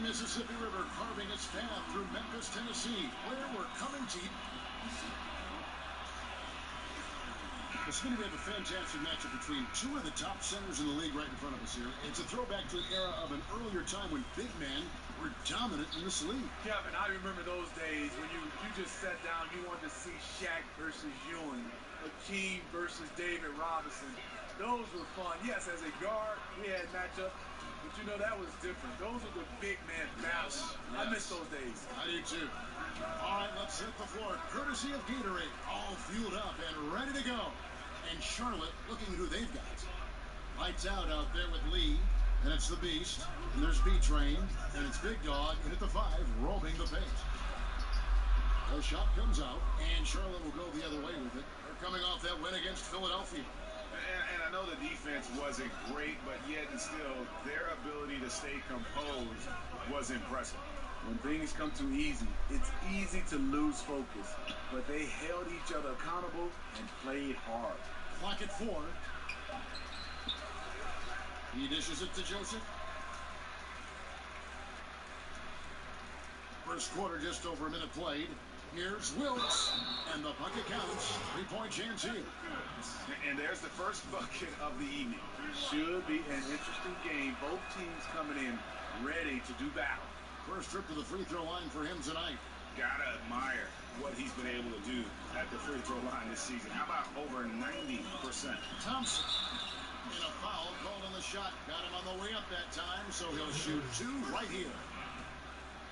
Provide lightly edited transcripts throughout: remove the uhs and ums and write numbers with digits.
Mississippi River carving its path through Memphis, Tennessee, where we're coming to you. It's going to be a fantastic matchup between two of the top centers in the league right in front of us here. It's a throwback to an era of an earlier time when big men were dominant in this league. Kevin, I remember those days when you just sat down, you wanted to see Shaq versus Ewing, Hakeem versus David Robinson. Those were fun. Yes, as a guard, we had matchups, but you know, that was different. Those were the big man battles. I miss those days. I do too. All right, let's hit the floor. Courtesy of Gatorade, all fueled up and ready to go. And Charlotte looking at who they've got. Lights out there with Lee, and it's the Beast, and there's B-Train, and it's Big Dog, and at the 5, roaming the paint. The shot comes out, and Charlotte will go the other way with it. They're coming off that win against Philadelphia. And I know the defense wasn't great, but yet and still, their ability to stay composed was impressive. When things come too easy, it's easy to lose focus. But they held each other accountable and played hard. Clock at 4. He dishes it to Joseph. First quarter, just over a minute played. Here's Wilkes, and the bucket counts. 3-point chance here. And there's the first bucket of the evening. Should be an interesting game. Both teams coming in ready to do battle. First trip to the free throw line for him tonight. Gotta admire what he's been able to do at the free throw line this season. How about over 90%? Thompson, and a foul called on the shot. Got him on the way up that time, so he'll shoot 2 right here.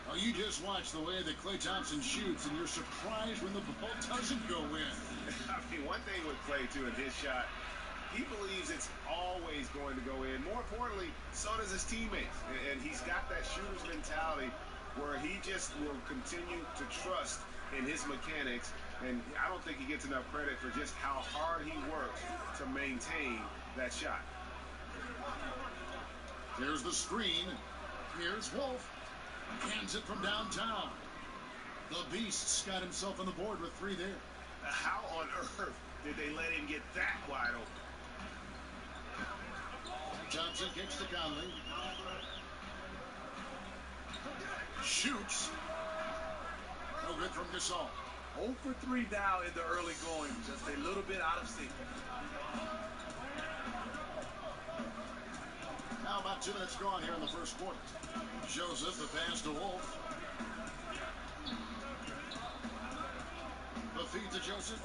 Oh, you just watch the way that Klay Thompson shoots, and you're surprised when the ball doesn't go in. I mean, one thing with Klay, too, in his shot, he believes it's always going to go in. More importantly, so does his teammates. And he's got that shooter's mentality where he just will continue to trust in his mechanics. And I don't think he gets enough credit for just how hard he works to maintain that shot. Here's the screen. Here's Wolf. Hands it from downtown. The Beast's got himself on the board with 3 there. How on earth did they let him get that wide open? Johnson kicks to Conley. Shoots. No good from Gasol. 0 for 3 now in the early going. Just a little bit out of sync. Now about 2 minutes gone here in the first quarter. Joseph, the pass to Wolf. The feed to Joseph.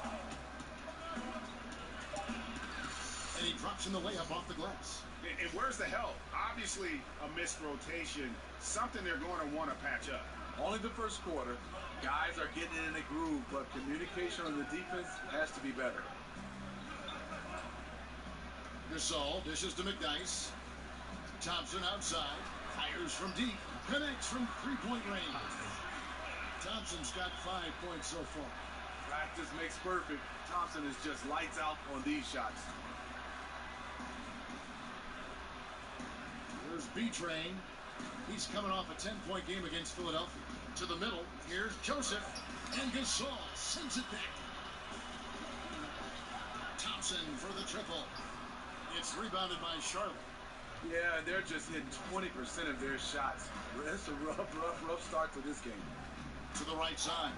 And he drops in the layup off the glass. And where's the help? Obviously, a missed rotation. Something they're going to want to patch up. Only the first quarter. Guys are getting in a groove, but communication on the defense has to be better. Gasol dishes to McDyess. Thompson outside. Fires from deep. Connects from 3-point range. Thompson's got 5 points so far. Practice makes perfect. Thompson is just lights out on these shots. There's B-Train. He's coming off a 10-point game against Philadelphia. To the middle, here's Joseph. And Gasol sends it back. Thompson for the triple. It's rebounded by Charlotte. Yeah, they're just hitting 20% of their shots. It's a rough start to this game. To the right side.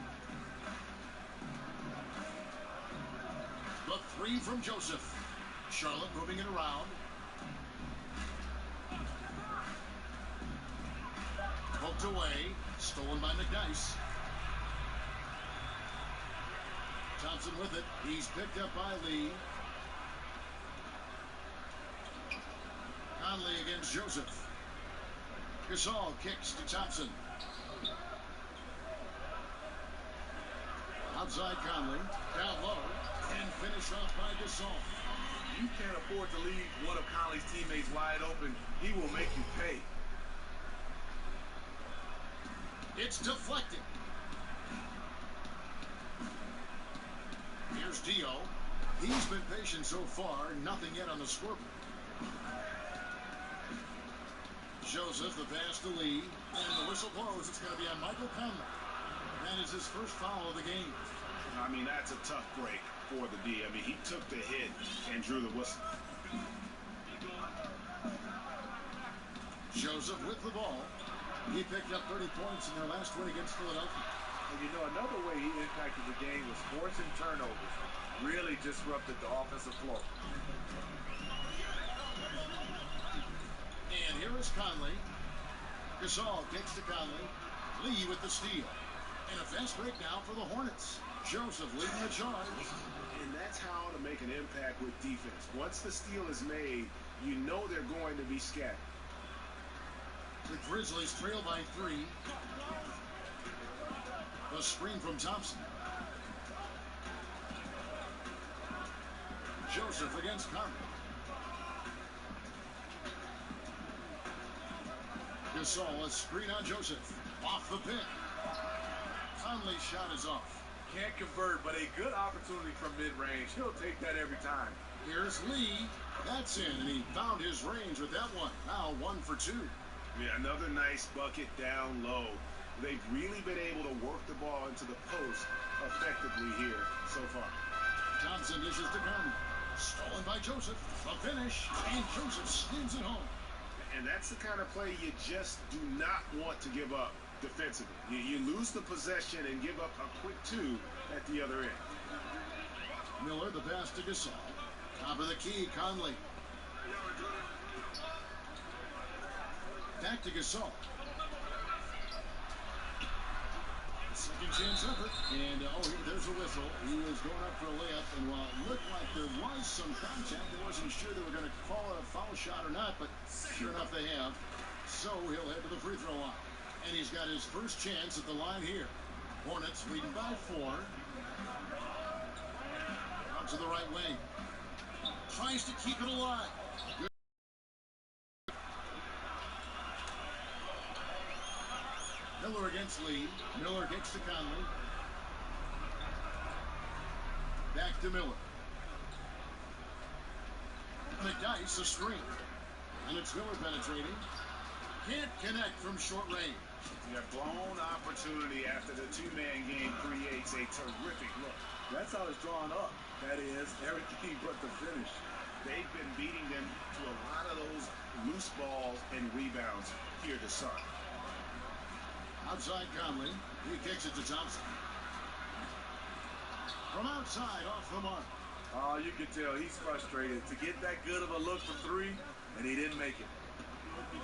The 3 from Joseph. Charlotte moving it around. Poked away. Stolen by McDyess. Thompson with it. He's picked up by Lee. Conley against Joseph. Gasol kicks to Thompson. Outside Conley. Down low. And finish off by Gasol. You can't afford to leave one of Conley's teammates wide open. He will make you pay. It's deflected. Here's Dio. He's been patient so far. Nothing yet on the scoreboard. Joseph, the pass to Lee. And the whistle blows. It's going to be on Michael Conley. That is his first foul of the game. I mean, that's a tough break for the D. I mean, he took the hit and drew the whistle. Joseph with the ball. He picked up 30 points in their last win against Philadelphia. And you know, another way he impacted the game was forcing turnovers. Really disrupted the offensive flow. And here is Conley. Gasol kicks to Conley. Lee with the steal. And a fast break now for the Hornets. Joseph leading the charge. And that's how to make an impact with defense. Once the steal is made, you know they're going to be scattered. The Grizzlies trail by 3. The screen from Thompson. Joseph against Conley. Gasol, a screen on Joseph. Off the pick. Conley's shot is off. Can't convert, but a good opportunity from mid-range. He'll take that every time. Here's Lee. That's in, and he found his range with that one. Now 1 for 2. Yeah, another nice bucket down low. They've really been able to work the ball into the post effectively here so far. Thompson dishes to Conley. Stolen by Joseph. A finish, and Joseph skins it home. And that's the kind of play you just do not want to give up defensively. You lose the possession and give up a quick 2 at the other end. Miller, the pass to Gasol. Top of the key, Conley. Back to Gasol. Second chance effort. And, there's a whistle. He was going up for a layup, and while it looked like there was some contact, they wasn't sure they were going to call it a foul shot or not, but sure enough they have. So he'll head to the free throw line. And he's got his first chance at the line here. Hornets leading by 4. Out to the right wing. Tries to keep it alive. Good. Miller against Lee. Miller gets to Conley. Back to Miller. McDyess a screen. And it's Miller penetrating. Can't connect from short range. A blown opportunity after the 2-man game creates a terrific look. That's how it's drawn up. That is, everything but the finish. They've been beating them to a lot of those loose balls and rebounds here to start. Outside Conley. He kicks it to Thompson. From outside, off the mark. Oh, you can tell he's frustrated to get that good of a look for 3, and he didn't make it.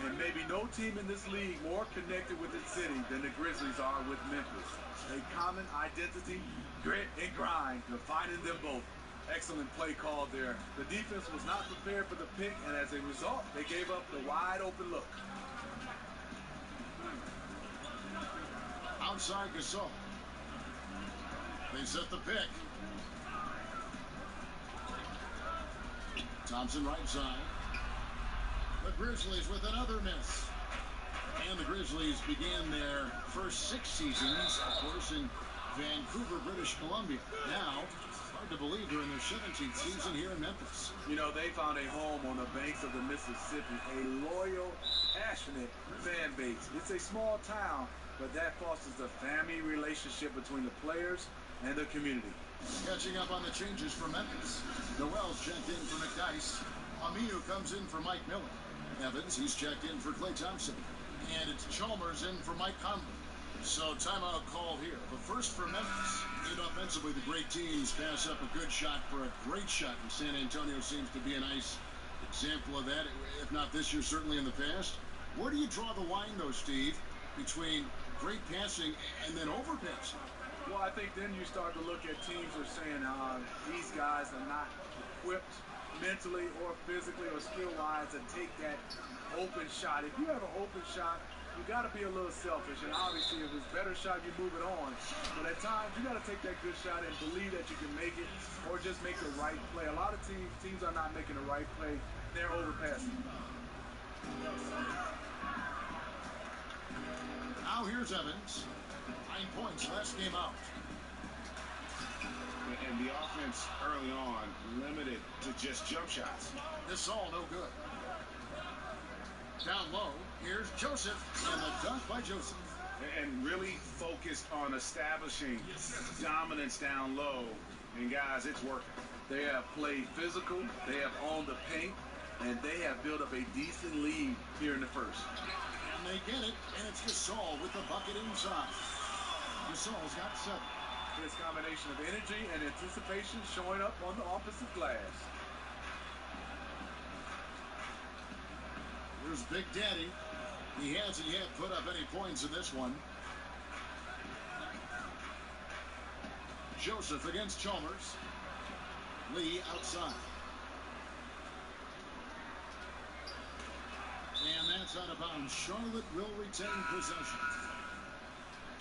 And maybe no team in this league more connected with its city than the Grizzlies are with Memphis. A common identity, grit, and grind, defining them both. Excellent play called there. The defense was not prepared for the pick, and as a result, they gave up the wide open look. Outside Gasol. They set the pick. Thompson right side. The Grizzlies with another miss. And the Grizzlies began their first 6 seasons, of course, in Vancouver, British Columbia. Now, it's hard to believe they're in their 17th season here in Memphis. You know, they found a home on the banks of the Mississippi, a loyal, passionate fan base. It's a small town, but that fosters a family relationship between the players and the community. Catching up on the changes for Memphis. Noel's checked in for McDyess. Aminu comes in for Mike Miller. Evans, he's checked in for Klay Thompson. And it's Chalmers in for Mike Conley. So timeout call here. But first for Memphis. And offensively, the great teams pass up a good shot for a great shot. And San Antonio seems to be a nice example of that. If not this year, certainly in the past. Where do you draw the line, though, Steve, between great passing and then overpassing? Well, I think then you start to look at teams who are saying these guys are not equipped mentally or physically or skill-wise to take that open shot. If you have an open shot, you got to be a little selfish. And obviously, if it's a better shot, you move it on. But at times, you got to take that good shot and believe that you can make it or just make the right play. A lot of teams are not making the right play. They're overpassing. Now here's Evans. 9 points last game out. And the offense early on limited to just jump shots. This all no good. Down low, here's Joseph, and the dunk by Joseph. And really focused on establishing dominance down low. And guys, it's working. They have played physical, they have owned the paint, and they have built up a decent lead here in the first. And they get it, and it's Gasol with the bucket inside. Gasol's got 7. His combination of energy and anticipation showing up on the offensive glass. Here's Big Daddy. He hasn't yet put up any points in this one. Joseph against Chalmers. Lee outside. And that's out of bounds. Charlotte will retain possession.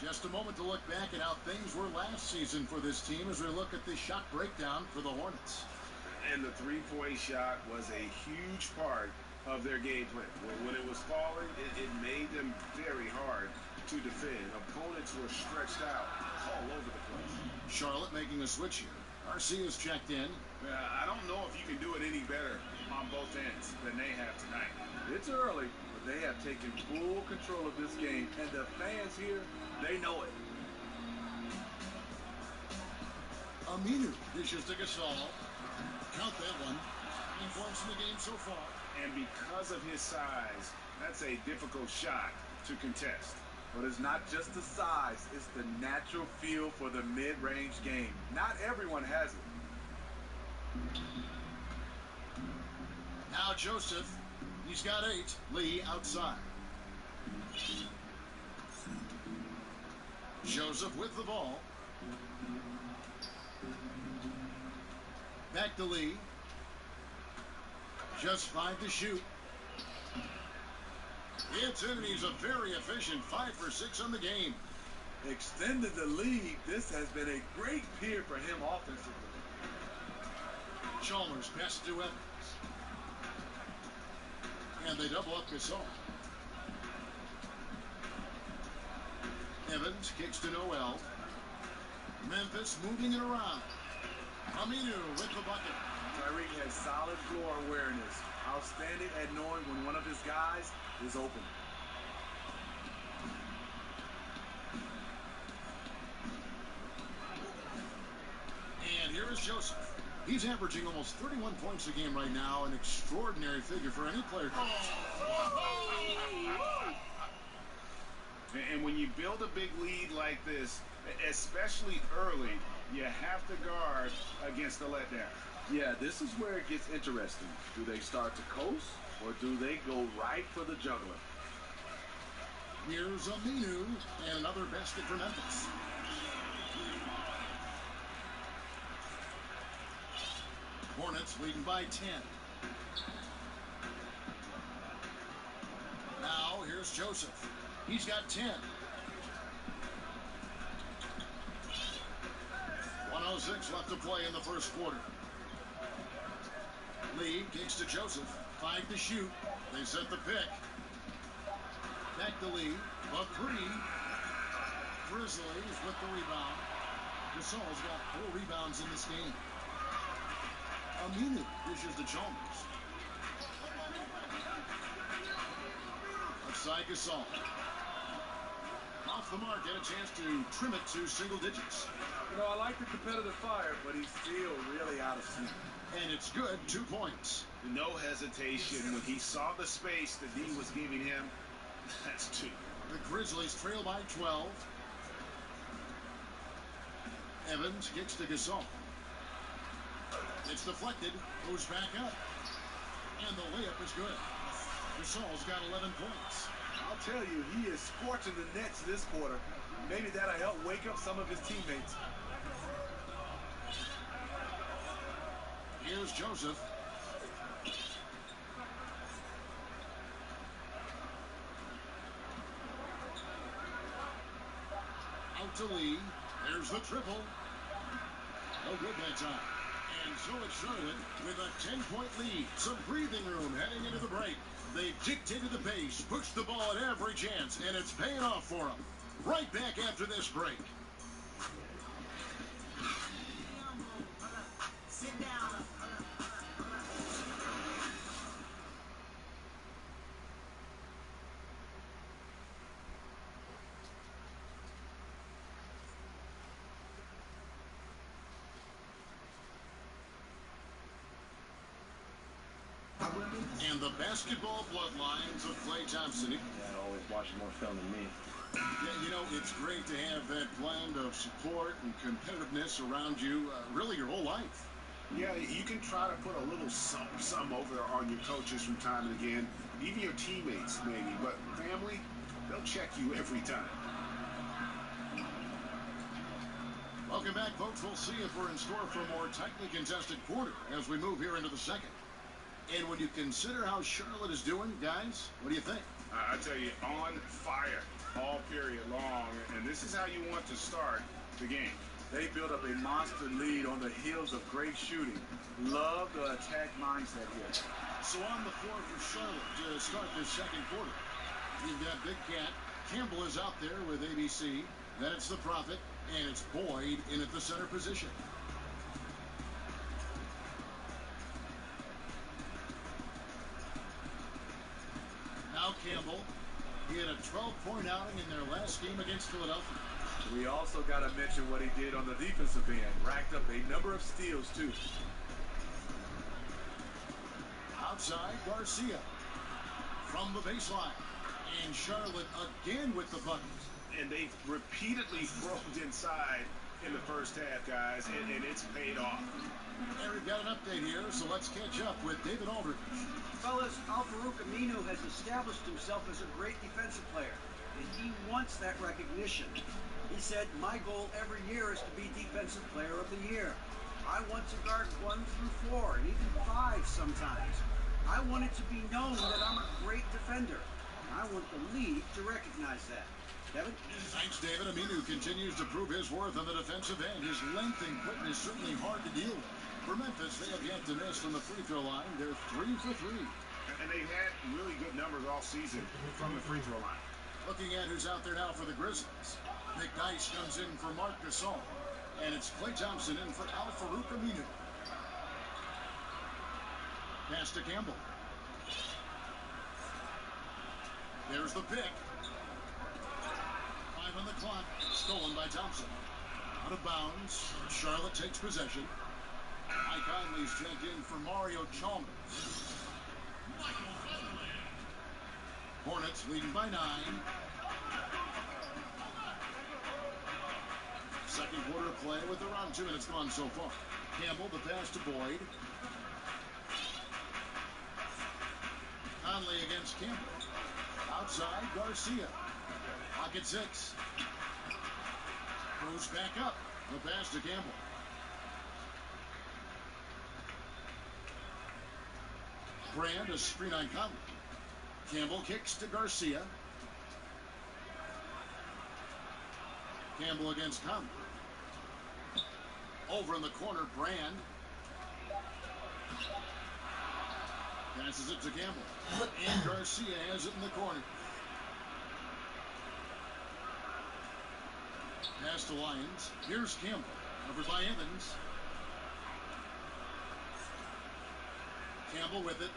Just a moment to look back at how things were last season for this team as we look at the shot breakdown for the Hornets. And the three-point shot was a huge part of their game plan. When it was falling, it made them very hard to defend. Opponents were stretched out all over the place. Charlotte making a switch here. Garcia's checked in. I don't know if you can do it any better on both ends than they have tonight. It's early, but they have taken full control of this game, and the fans here, they know it. Aminu dishes to Gasol. Count that one. 9 points in the game so far. And because of his size, that's a difficult shot to contest. But it's not just the size, it's the natural feel for the mid-range game. Not everyone has it. Now Joseph. He's got 8. Lee outside. Joseph with the ball. Back to Lee. Just 5 to shoot. It's in, and he's a very efficient 5 for 6 on the game. Extended the lead. This has been a great period for him offensively. Chalmers passes to Evans. And they double up Gasol. Evans kicks to Noel. Memphis moving it around. Aminu with the bucket. Tyreek has solid floor awareness. Outstanding at knowing when one of his guys is open. And here is Joseph. He's averaging almost 31 points a game right now, an extraordinary figure for any player. And when you build a big lead like this, especially early, you have to guard against the letdown. Yeah, this is where it gets interesting. Do they start to coast, or do they go right for the juggler? Here's Aminu, and another basket for Memphis. Hornets leading by 10. Now, here's Joseph. He's got 10. 1:06 left to play in the first quarter. Lee kicks to Joseph. 5 to shoot. They set the pick. Back to Lee. A 3. Grizzlies with the rebound. Gasol's got 4 rebounds in this game. Aminu dishes to Chalmers. Outside Gasol. Off the mark, get a chance to trim it to single digits. You know, I like the competitive fire, but he's still really out of sync. And it's good, 2 points. No hesitation. When he saw the space that D was giving him, that's 2. The Grizzlies trail by 12. Evans kicks to Gasol. It's deflected, goes back up. And the layup is good. Gasol's got 11 points. I'll tell you, he is scorching the Nets this quarter. Maybe that'll help wake up some of his teammates. Here's Joseph. Out to Lee. There's the triple. No good that time. And so it's Charlotte with a 10-point lead. Some breathing room heading into the break. They've dictated the pace, pushed the ball at every chance, and it's paying off for them. Right back after this break. Sit down. And the basketball bloodlines of Klay Thompson. Dad always watches more film than me. Yeah, you know, it's great to have that blend of support and competitiveness around you really your whole life. Yeah, you can try to put a little some over on your coaches from time and again, even your teammates maybe, but family, they'll check you every time. Welcome back, folks. We'll see if we're in store for a more tightly contested quarter as we move here into the second. And when you consider how Charlotte is doing, guys, what do you think? I tell you, on fire all period long, and this is how you want to start the game. They built up a monster lead on the heels of great shooting. Love the attack mindset here. So on the floor for Charlotte to start this second quarter. You've got Big Cat. Campbell is out there with ABC. Then it's the Prophet, and it's Boyd in at the center position. Now Campbell. He had a 12-point outing in their last game against Philadelphia. We also got to mention what he did on the defensive end. Racked up a number of steals, too. Outside, Garcia. From the baseline. And Charlotte again with the bucket. And they've repeatedly broke inside in the first half, guys, and it's paid off. And we've got an update here, so let's catch up with David Aldridge. Fellas, Al-Farouq Aminu has established himself as a great defensive player, and he wants that recognition. He said, my goal every year is to be Defensive Player of the Year. I want to guard 1 through 4, and even 5 sometimes. I want it to be known that I'm a great defender. I want the league to recognize that. Kevin? Thanks, David. Aminu continues to prove his worth on the defensive end. His length and quickness certainly hard to deal with. For Memphis, they have yet to miss from the free throw line. They're 3 for 3. And they've had really good numbers all season from the free throw line. Looking at who's out there now for the Grizzlies. Big Dice comes in for Marc Gasol. And it's Klay Thompson in for Al-Farouq Aminu. Pass to Campbell. There's the pick. 5 on the clock. Stolen by Thompson. Out of bounds. Charlotte takes possession. Mike Conley's checked in for Mario Chalmers. Hornets leading by 9. Second quarter play with around 2 minutes gone so far. Campbell, the pass to Boyd. Conley against Campbell. Outside, Garcia. Pocket 6. Goes back up. The pass to Campbell. Brand, a screen on Conley. Campbell kicks to Garcia. Campbell against Conley. Over in the corner, Brand. Passes it to Campbell. And Garcia has it in the corner. Pass to Lyons. Here's Campbell. Covered by Evans. Campbell with it.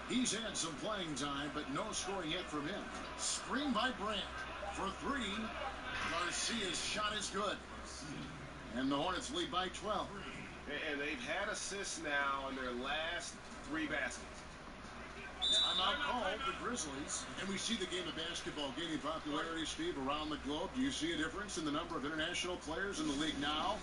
He's had some playing time, but no scoring yet from him. Screen by Brandt for 3. Garcia's shot is good. And the Hornets lead by 12. And they've had assists now in their last 3 baskets. Timeout called the Grizzlies. And we see the game of basketball gaining popularity, Steve, around the globe. Do you see a difference in the number of international players in the league now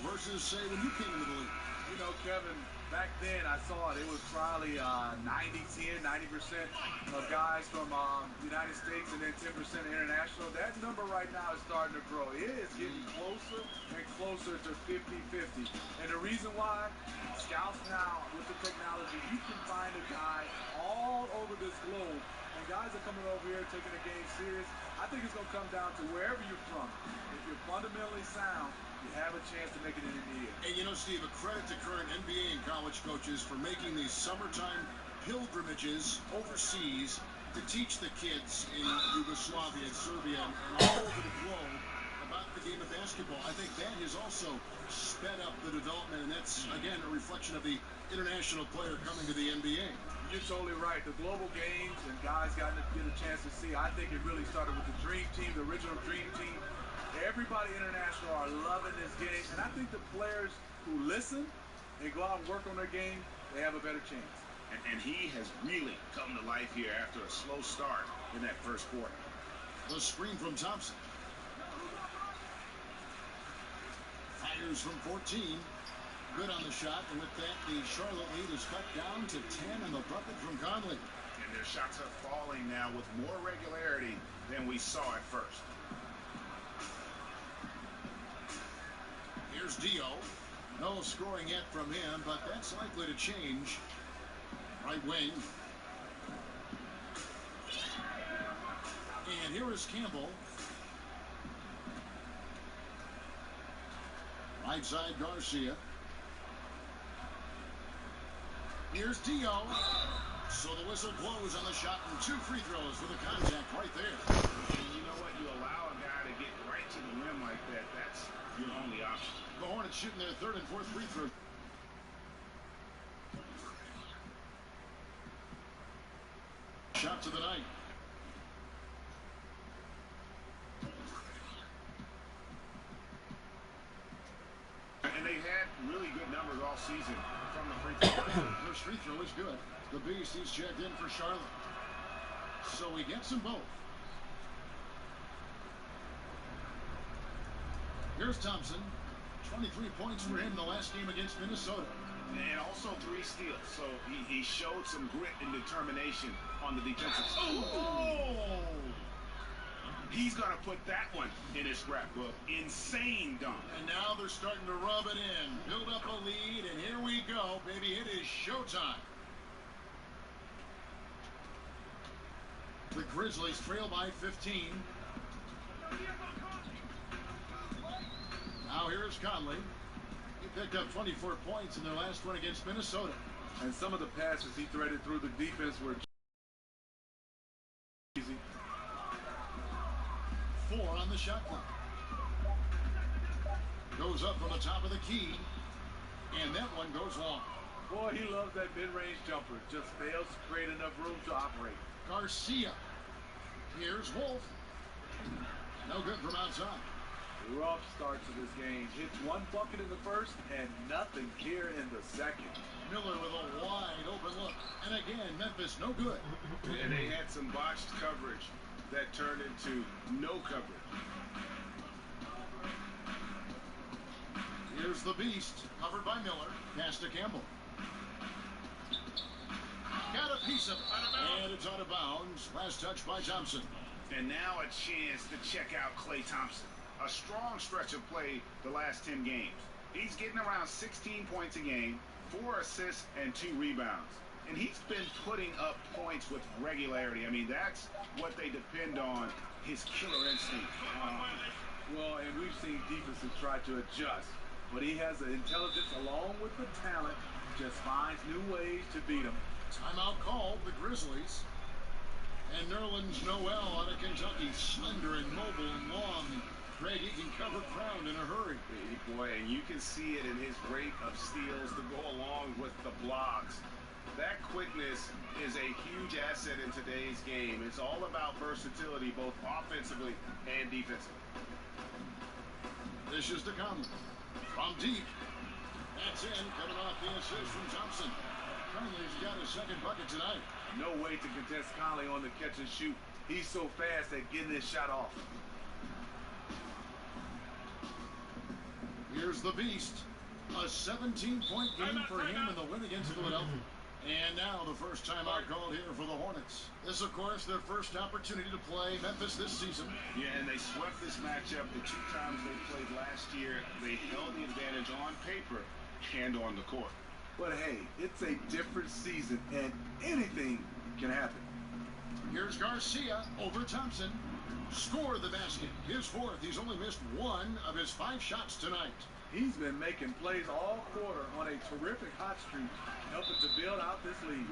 versus, say, when you came into the league? You know, Kevin, back then I saw it. It was probably 90-10, 90% of guys from the United States and then 10% international. That number right now is starting to grow. It is getting closer and closer to 50-50. And the reason why, scouts now, with the technology, you can find a guy all over this globe. And guys are coming over here taking the game serious. I think it's going to come down to wherever you're from. If you're fundamentally sound, you have a chance to make it in the NBA. And you know, Steve, a credit to current NBA and college coaches for making these summertime pilgrimages overseas to teach the kids in Yugoslavia, Serbia, and all over the globe about the game of basketball. I think that has also sped up the development, and that's, again, a reflection of the international player coming to the NBA. You're totally right. The global games and guys got to get a chance to see. I think it really started with the Dream Team, the original Dream Team. Everybody international are loving this game, and I think the players who listen and go out and work on their game, they have a better chance. And he has really come to life here after a slow start in that first quarter. The screen from Thompson. Fires from 14. Good on the shot, and with that, the Charlotte lead is cut down to 10 and the bucket from Conley. And their shots are falling now with more regularity than we saw at first. Here's Dio. No scoring yet from him, but that's likely to change. Right wing. And here is Campbell. Right side Garcia. Here's Dio. So the whistle blows on the shot and 2 free throws for the contact right there. And you know what? You allow a guy to get right to the rim like that. That's your only option. The Hornets shooting their 3rd and 4th free throw. Shots of the night. And they've had really good numbers all season from the free throw. First free throw is good. The Beast, he's checked in for Charlotte. So he gets them both. Here's Thompson. 23 points for him in the last game against Minnesota. And also 3 steals. So he showed some grit and determination on the defensive side. Oh! He's going to put that one in his scrapbook. Insane dunk. And now they're starting to rub it in. Build up a lead, and here we go, baby. It is showtime. The Grizzlies trail by 15. Now here's Conley. He picked up 24 points in their last one against Minnesota. And some of the passes he threaded through the defense were easy. 4 on the shot clock. Goes up from the top of the key. And that one goes long. Boy, he loves that mid-range jumper. Just fails to create enough room to operate. Garcia. Here's Wolf. No good from outside. Rough start to this game. Hits 1 bucket in the first and nothing here in the second. Miller with a wide open look. And again, Memphis no good. And they had some botched coverage that turned into no coverage. Here's the Beast, covered by Miller. Pass to Campbell. Got a piece of it. And it's out of bounds. Last touch by Thompson. And now a chance to check out Klay Thompson. A strong stretch of play the last 10 games. He's getting around 16 points a game, 4 assists, and 2 rebounds. And he's been putting up points with regularity. I mean, that's what they depend on, his killer instinct. Well, and we've seen defenses try to adjust. But he has the intelligence along with the talent. Just finds new ways to beat them. Timeout called, the Grizzlies. And Nerlens Noel out of Kentucky, slender and mobile and long. Craig, he can cover ground in a hurry. Boy, and you can see it in his rate of steals to go along with the blocks. That quickness is a huge asset in today's game. It's all about versatility, both offensively and defensively. This is to Conley. From deep. That's in, coming off the assist from Thompson. Conley's got his 2nd bucket tonight. No way to contest Conley on the catch and shoot. He's so fast at getting this shot off. Here's the Beast. A 17-point game for him in the win against Philadelphia. And now the first timeout called here for the Hornets. This, of course, their first opportunity to play Memphis this season. Yeah, and they swept this matchup the 2 times they played last year. They held the advantage on paper and on the court. But hey, it's a different season, and anything can happen. Here's Garcia over Thompson. Scored the basket. His 4th. He's only missed 1 of his 5 shots tonight. He's been making plays all quarter on a terrific hot streak, helping to build out this lead.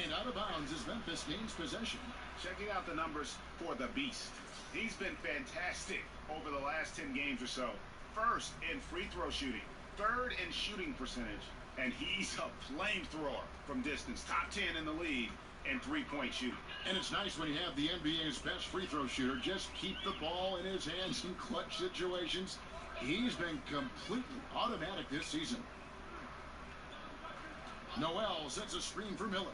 And out of bounds as Memphis gains possession. Checking out the numbers for the Beast. He's been fantastic over the last 10 games or so. 1st in free throw shooting, 3rd in shooting percentage, and he's a flamethrower from distance. Top 10 in the league in 3-point shooting. And it's nice when you have the NBA's best free throw shooter just keep the ball in his hands in clutch situations. He's been completely automatic this season. Noel sets a screen for Miller.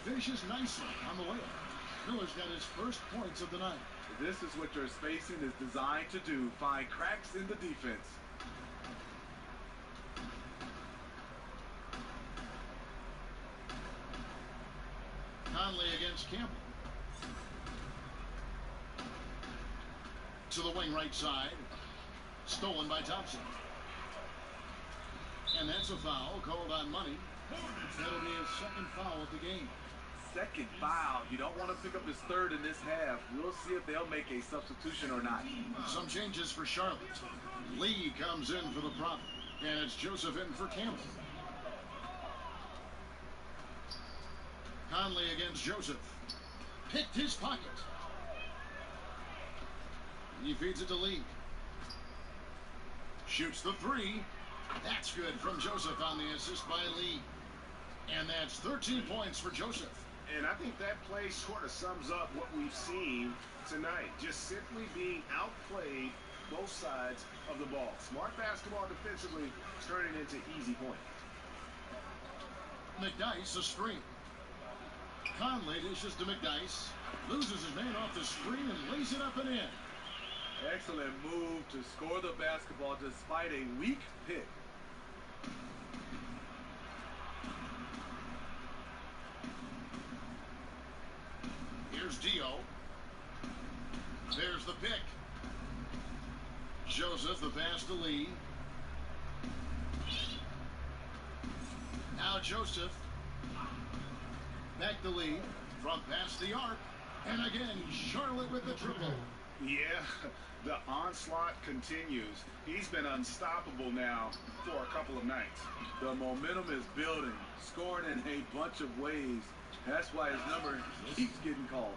finishes nicely on the layup. Miller's got his first points of the night. This is what your spacing is designed to do. Find cracks in the defense. Conley against Campbell. To the wing right side. Stolen by Thompson. And that's a foul called on Money. That'll be his second foul of the game. Second foul. You don't want to pick up his third in this half. We'll see if they'll make a substitution or not. Some changes for Charlotte. Lee comes in for the prop. And it's Joseph in for Campbell. Conley against Joseph. Picked his pocket. He feeds it to Lee. Shoots the three. That's good from Joseph on the assist by Lee. And that's 13 points for Joseph. And I think that play sort of sums up what we've seen tonight. Just simply being outplayed both sides of the ball. Smart basketball defensively turning into easy points. McDyess a screen. Conley dishes to McDyess. Loses his man off the screen and lays it up and in. Excellent move to score the basketball despite a weak pick. Here's Dio. There's the pick. Joseph, the pass to Lee. Now Joseph. Back to Lee. Front pass the arc. And again, Charlotte with the triple. Yeah, the onslaught continues. He's been unstoppable now for a couple of nights. The momentum is building, scoring in a bunch of ways. That's why his number keeps getting called.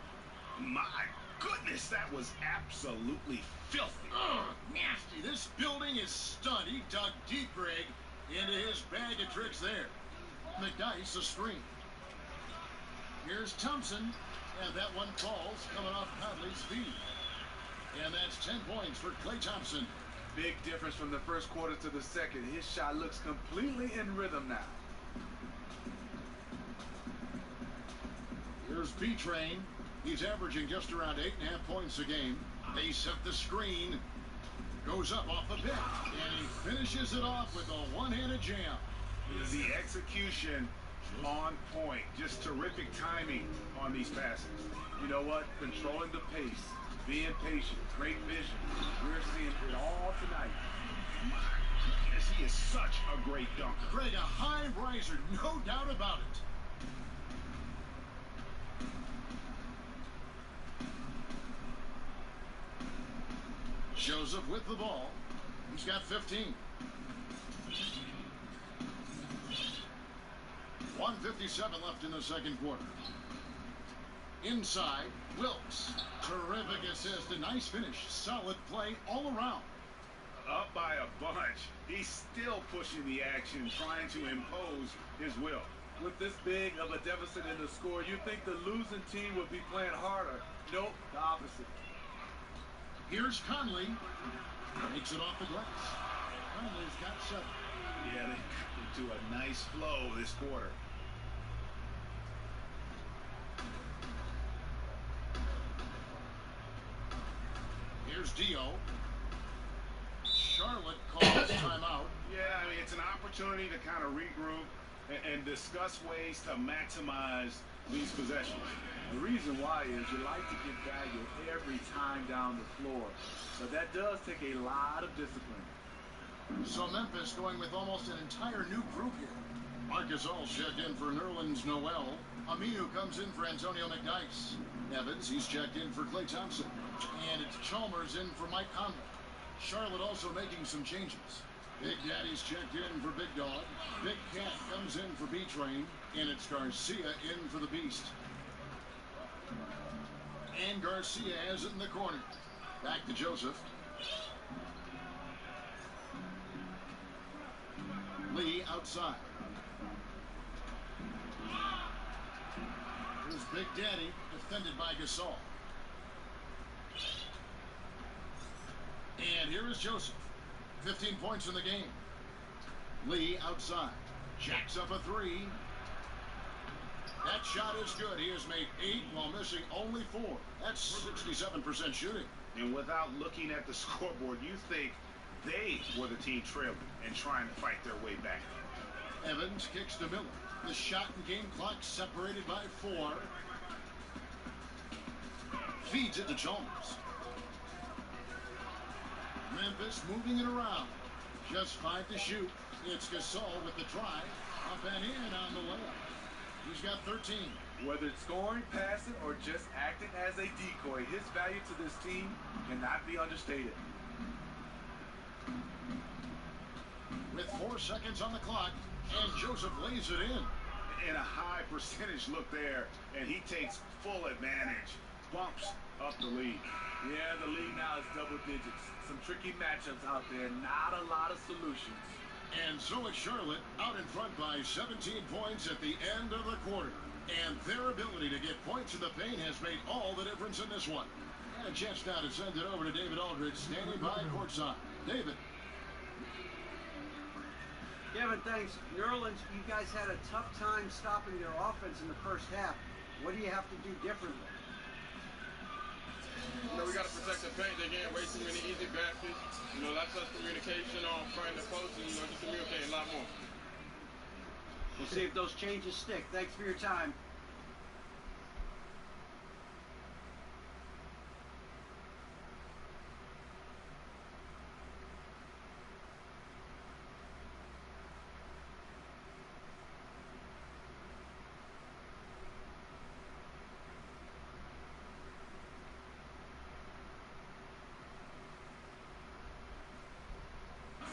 My goodness, that was absolutely filthy. Ugh, nasty. This building is stunned. He dug deep, Greg, into his bag of tricks there. McDyess a screen. Here's Thompson, and that one falls coming off Conley's feet. And that's 10 points for Klay Thompson. Big difference from the first quarter to the second. His shot looks completely in rhythm now. Here's B-Train. He's averaging just around 8.5 points a game. They set the screen. Goes up off the pick. And he finishes it off with a one-handed jam. The execution on point. Just terrific timing on these passes. You know what? Controlling the pace. Being patient. Great vision. We're seeing it all tonight. My goodness, he is such a great dunker. Greg, a high riser. No doubt about it. Joseph with the ball. He's got 15. 1:57 left in the second quarter. Inside, Wilkes. Terrific assist. A nice finish. Solid play all around. Up by a bunch. He's still pushing the action, trying to impose his will. With this big of a deficit in the score, you'd think the losing team would be playing harder. Nope, the opposite. Here's Conley. Takes it off the glass. Conley's got 7. Yeah, they got into a nice flow this quarter. Here's Dio. Charlotte calls timeout. Yeah, I mean, it's an opportunity to kind of regroup and discuss ways to maximize these possessions. The reason why is you like to get value every time down the floor. But that does take a lot of discipline. So Memphis going with almost an entire new group here. Marcus All checked in for Nerlens Noel. Aminu comes in for Antonio McDyess. Evans, he's checked in for Klay Thompson. And it's Chalmers in for Mike Conley. Charlotte also making some changes. Big Daddy's checked in for Big Dog. Big Cat comes in for B-Train. And it's Garcia in for the Beast. And Garcia has it in the corner. Back to Joseph. Lee outside. Here's Big Daddy, defended by Gasol. And here is Joseph. 15 points in the game. Lee outside. Jacks up a 3. That shot is good. He has made 8 while missing only 4. That's 67% shooting. And without looking at the scoreboard, you think they were the team trailing and trying to fight their way back. Evans kicks to Miller. The shot and game clock separated by 4. Feeds it to Chalmers. Memphis moving it around. Just 5 to shoot. It's Gasol with the try. Up and in on the layup. He's got 13. Whether it's scoring, passing, or just acting as a decoy, his value to this team cannot be understated. With 4 seconds on the clock, and Joseph lays it in. And a high percentage look there, and he takes full advantage. Bumps up the lead. Yeah, the lead now is double digits. Some tricky matchups out there, not a lot of solutions. And so it's Charlotte out in front by 17 points at the end of the quarter. And their ability to get points in the paint has made all the difference in this one. And a chance now to send it over to David Aldridge, standing by courtside. David. Kevin, thanks. New Orleans, you guys had a tough time stopping their offense in the first half. What do you have to do differently? You know, we got to protect the paint. They can't waste too many easy baskets. You know, that's us communication on front of the post and, you know, just communicating a lot more. We'll see if those changes stick. Thanks for your time.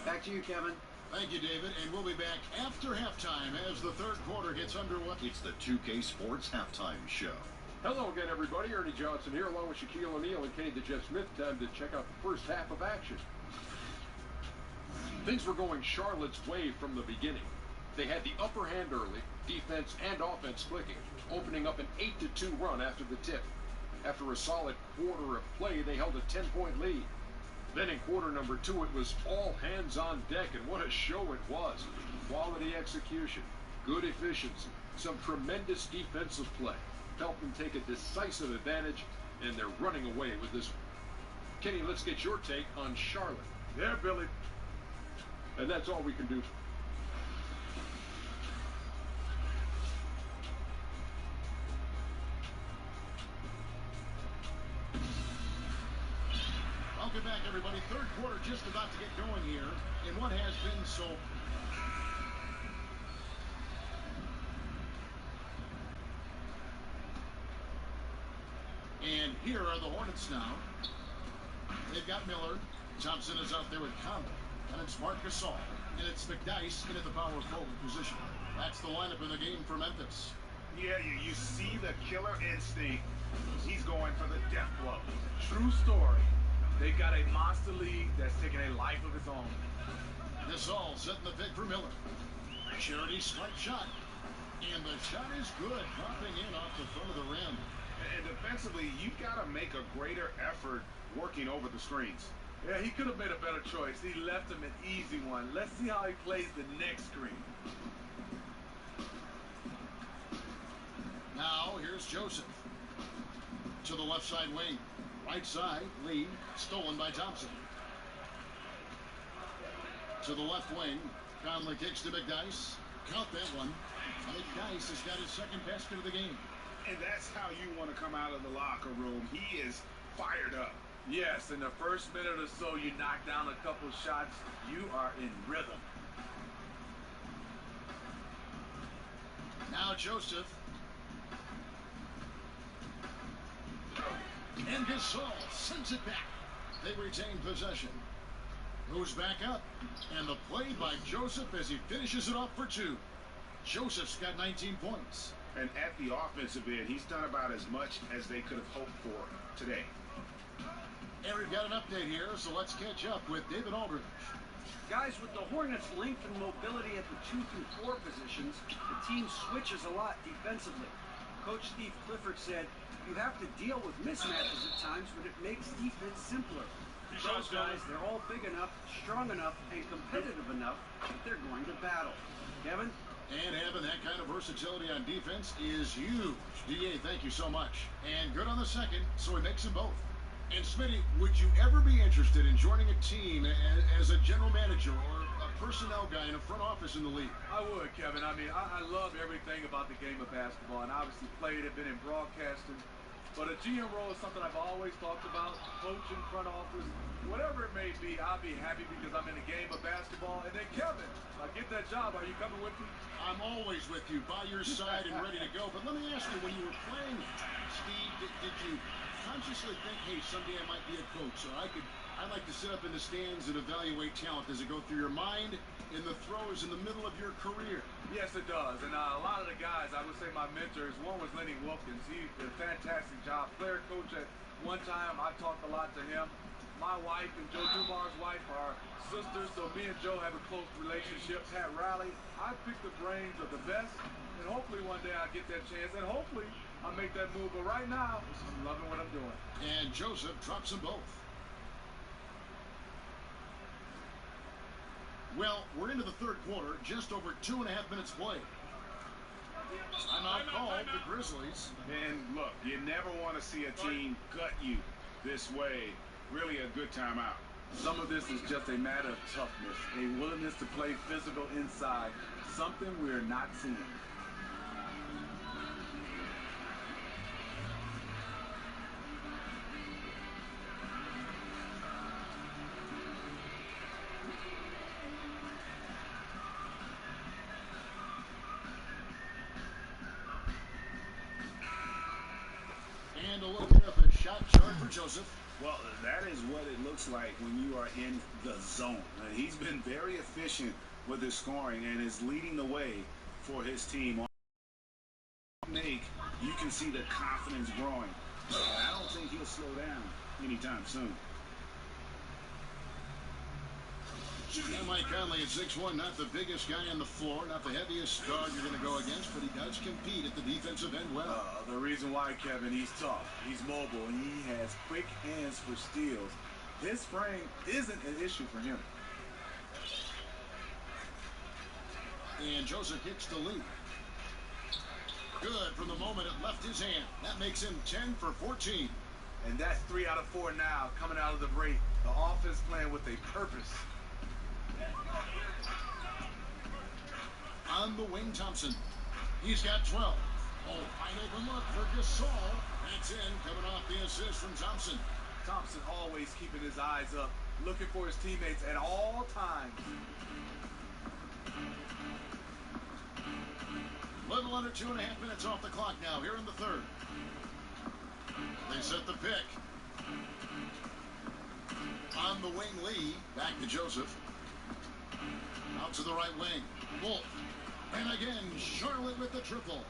Back to you, Kevin. Thank you, David. And we'll be back after halftime as the third quarter gets underway. It's the 2K Sports Halftime Show. Hello again, everybody. Ernie Johnson here, along with Shaquille O'Neal and Kenny the Jet Smith. Time to check out the first half of action. Things were going Charlotte's way from the beginning. They had the upper hand early, defense and offense clicking, opening up an 8-2 run after the tip. After a solid quarter of play, they held a 10-point lead. Then in quarter number 2, it was all hands on deck, and what a show it was. Quality execution, good efficiency, some tremendous defensive play. Helped them take a decisive advantage, and they're running away with this one. Kenny, let's get your take on Charlotte. Yeah, Billy. And that's all we can do. Welcome back, everybody. Third quarter just about to get going here in what has been so... And here are the Hornets now. They've got Miller. Thompson is out there with Conley. And it's Marc Gasol. And it's McDyess in at the power forward position. That's the lineup in the game for Memphis. Yeah, you see the killer instinct. He's going for the death blow. True story. They got a monster league that's taking a life of its own. Gasol setting the pick for Miller. Charity strike shot. And the shot is good, dropping in off the front of the rim. And defensively, you've got to make a greater effort working over the screens. Yeah, he could have made a better choice. He left him an easy one. Let's see how he plays the next screen. Now, here's Joseph. To the left side wing. Right side, Lee, stolen by Thompson. To the left wing, Conley kicks to McDyess. Count that one. McDyess has got his second basket of the game. And that's how you want to come out of the locker room. He is fired up. Yes, in the first minute or so, you knock down a couple shots. You are in rhythm. Now Joseph. And Gasol sends it back. They retain possession. Moves back up. And the play by Joseph as he finishes it off for 2. Joseph's got 19 points. And at the offensive end, he's done about as much as they could have hoped for today. And we've got an update here, so let's catch up with David Aldridge. Guys, with the Hornets' length and mobility at the 2 through 4 positions, the team switches a lot defensively. Coach Steve Clifford said, you have to deal with mismatches at times, but it makes defense simpler. Those guys, they're all big enough, strong enough, and competitive enough that they're going to battle. Kevin? And having that kind of versatility on defense is huge. DA, thank you so much. And good on the second, so he makes them both. And Smitty, would you ever be interested in joining a team as a general manager or a personnel guy in a front office in the league? I would, Kevin. I mean, I love everything about the game of basketball, and obviously played it, been in broadcasting. But a GM role is something I've always talked about, coaching, front office, whatever it may be. I'll be happy because I'm in the game of basketball. And then, Kevin, I get that job. Are you coming with me? I'm always with you, by your side and ready to go. But let me ask you, when you were playing, Steve, did you consciously think, hey, someday I might be a coach, or I'd like to sit up in the stands and evaluate talent? Does it go through your mind in the throws in the middle of your career? Yes, it does. And a lot of the guys, I would say my mentors, one was Lenny Wilkins. He did a fantastic job. Player coach at one time. I talked a lot to him. My wife and Joe Dumar's wife are sisters, so me and Joe have a close relationship. Pat Riley, I pick the brains of the best, and hopefully one day I'll get that chance, and hopefully I'll make that move. But right now, I'm loving what I'm doing. And Joseph drops them both. Well, we're into the third quarter, just over 2.5 minutes played. Timeout called, the Grizzlies. And look, you never want to see a team gut you this way. Really a good timeout. Some of this is just a matter of toughness, a willingness to play physical inside, something we're not seeing. And a look at the shot chart for Joseph. Well, that is what it looks like when you are in the zone. He's been very efficient with his scoring and is leading the way for his team. You can see the confidence growing. I don't think he'll slow down anytime soon. And Mike Conley at 6'1", not the biggest guy on the floor, not the heaviest guard you're going to go against, but he does compete at the defensive end well. The reason why, Kevin, he's tough, he's mobile, and he has quick hands for steals. His frame isn't an issue for him. And Joseph kicks the lead. Good from the moment it left his hand. That makes him 10 for 14. And that's 3 out of 4 now coming out of the break. The offense playing with a purpose. On the wing, Thompson. He's got 12. Oh, wide open look for Gasol. That's in, coming off the assist from Thompson. Thompson always keeping his eyes up, looking for his teammates at all times. Little under 2.5 minutes off the clock now, here in the third. They set the pick. On the wing, Lee. Back to Joseph. Out to the right wing. Wolf. And again, Charlotte with the triple.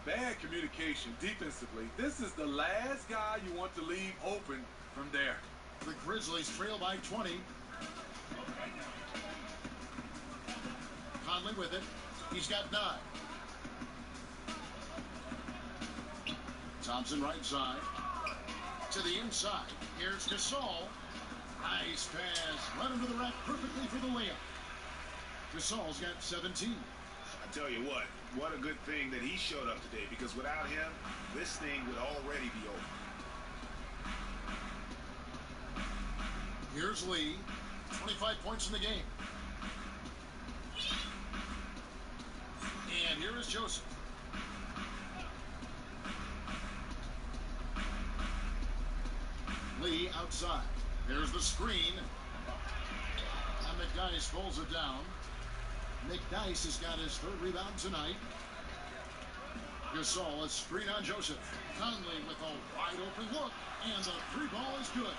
Bad communication defensively. This is the last guy you want to leave open from there. The Grizzlies trail by 20. Conley with it. He's got 9. Thompson right side. To the inside. Here's Gasol. Nice pass. Run into the rack perfectly for the layup. Gasol's got 17. I tell you what a good thing that he showed up today, because without him, this thing would already be over. Here's Lee. 25 points in the game. And here is Joseph. Lee outside. There's the screen. And McDyess pulls it down. McDyess has got his 3rd rebound tonight. Gasol, a screen on Joseph. Conley with a wide open look. And the 3 ball is good.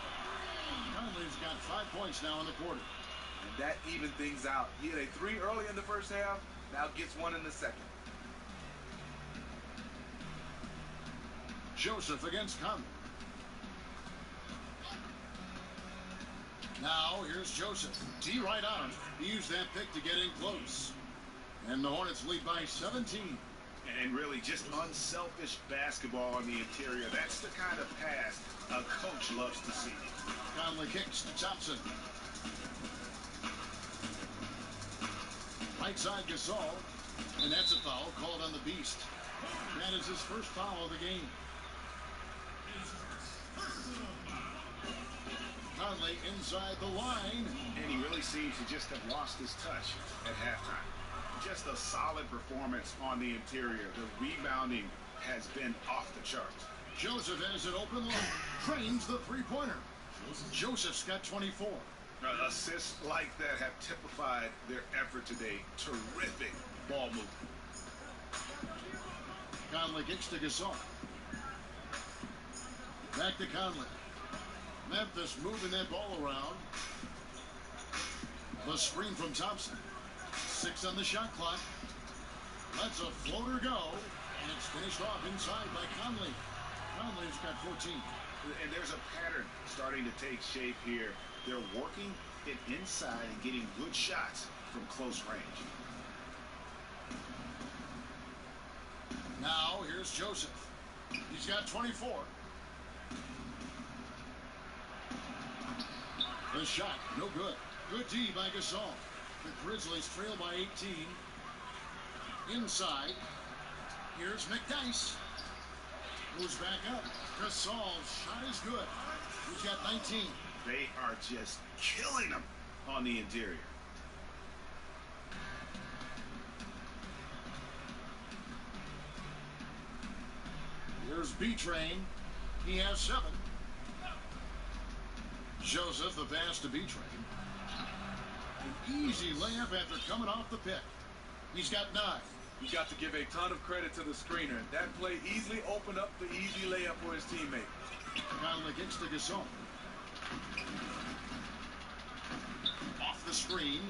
Conley's got 5 points now in the quarter. And that evened things out. He had a 3 early in the first half. Now gets 1 in the second. Joseph against Conley. Now, here's Joseph. D right on him. He used that pick to get in close. And the Hornets lead by 17. And really just unselfish basketball on the interior. That's the kind of pass a coach loves to see. Conley kicks to Thompson. Right side Gasol. And that's a foul called on the Beast. That is his first foul of the game. Conley inside the line. And he really seems to just have lost his touch at halftime. Just a solid performance on the interior. The rebounding has been off the charts. Joseph has an open look. Trains the three-pointer. Joseph's got 24. Assists like that have typified their effort today. Terrific ball movement. Conley kicks to Gasol. Back to Conley. Memphis moving that ball around. The screen from Thompson. 6 on the shot clock. Lets a floater go. And it's finished off inside by Conley. Conley's got 14. And there's a pattern starting to take shape here. They're working it inside and getting good shots from close range. Now here's Joseph. He's got 24. The shot, no good. Good D by Gasol. The Grizzlies trail by 18. Inside. Here's McDyess. Moves back up. Gasol's shot is good. He's got 19. They are just killing them on the interior. Here's B-Train. He has 7. Joseph, the pass to B-Train. An easy layup after coming off the pick. He's got 9. You got to give a ton of credit to the screener. That play easily opened up the easy layup for his teammate. Conley kicks to Gasol. Off the screen.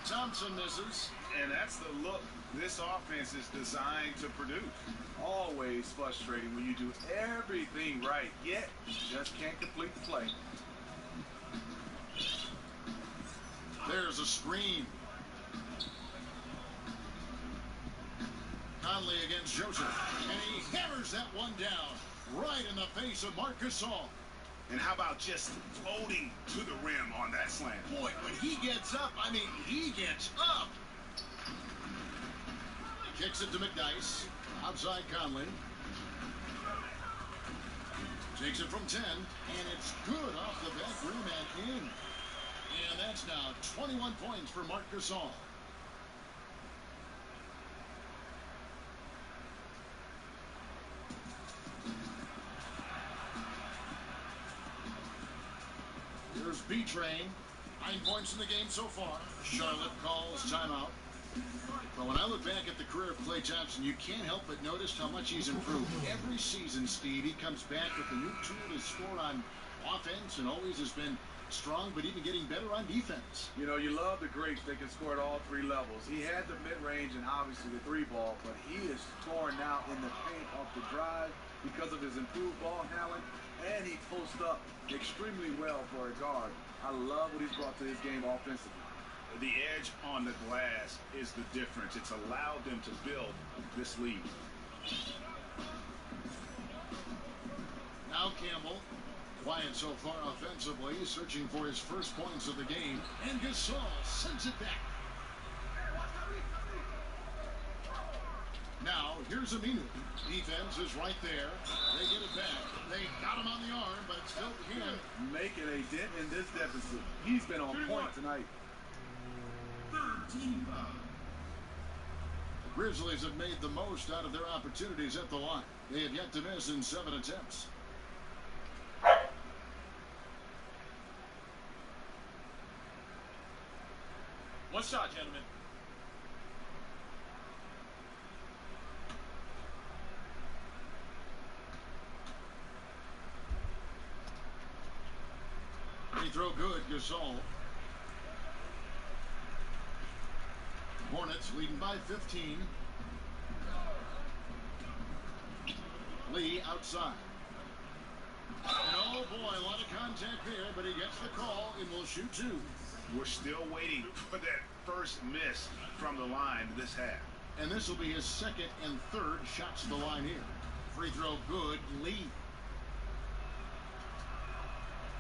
Thompson misses. And that's the look this offense is designed to produce. Always frustrating when you do everything right, yet you just can't complete the play. There's a screen. Conley against Joseph. And he hammers that one down right in the face of Marc Gasol. And how about just floating to the rim on that slam? Boy, when he gets up, I mean, he gets up. Kicks it to McDyess. Outside Conley. Takes it from 10. And it's good off the back rim and in. And that's now 21 points for Marc Gasol. Here's B-Train. 9 points in the game so far. Charlotte calls timeout. But when I look back at the career of Klay Thompson, you can't help but notice how much he's improved. Every season, Steve, he comes back with a new tool to score on offense and always has been strong, but even getting better on defense. You know, you love the greats that can score at all 3 levels. He had the mid-range and obviously the 3-ball, but he is scoring now in the paint off the drive because of his improved ball handling, and he posts up extremely well for a guard. I love what he's brought to his game offensively. The edge on the glass is the difference. It's allowed them to build this lead. Now Campbell, quiet so far offensively, searching for his first points of the game. And Gasol sends it back. Now, here's Aminu. Defense is right there. They get it back. They got him on the arm, but still can't making a dent in this deficit. He's been on point tonight. The Grizzlies have made the most out of their opportunities at the line. They have yet to miss in 7 attempts. One shot, gentlemen. Free throw good, Gasol. Hornets leading by 15. Lee outside. And oh boy, a lot of contact there, but he gets the call and will shoot 2. We're still waiting for that first miss from the line this half. And this will be his 2nd and 3rd shots to the line here. Free throw good, Lee.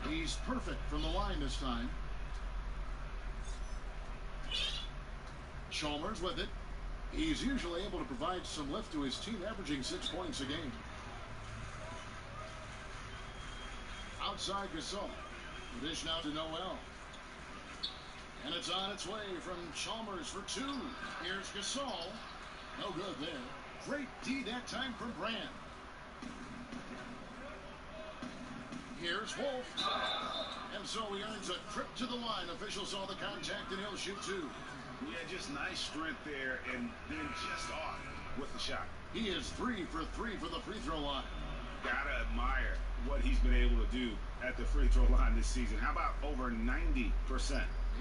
He's perfect from the line this time. Chalmers with it. He's usually able to provide some lift to his team, averaging 6 points a game. Outside Gasol. The dish now to Noel. And it's on its way from Chalmers for 2. Here's Gasol. No good there. Great D that time from Brand. Here's Wolf. And so he earns a trip to the line. Officials saw the contact and he'll shoot 2. Yeah, just nice strength there and then just off with the shot. He is 3 for 3 for the free throw line. Gotta admire what he's been able to do at the free throw line this season. How about over 90%?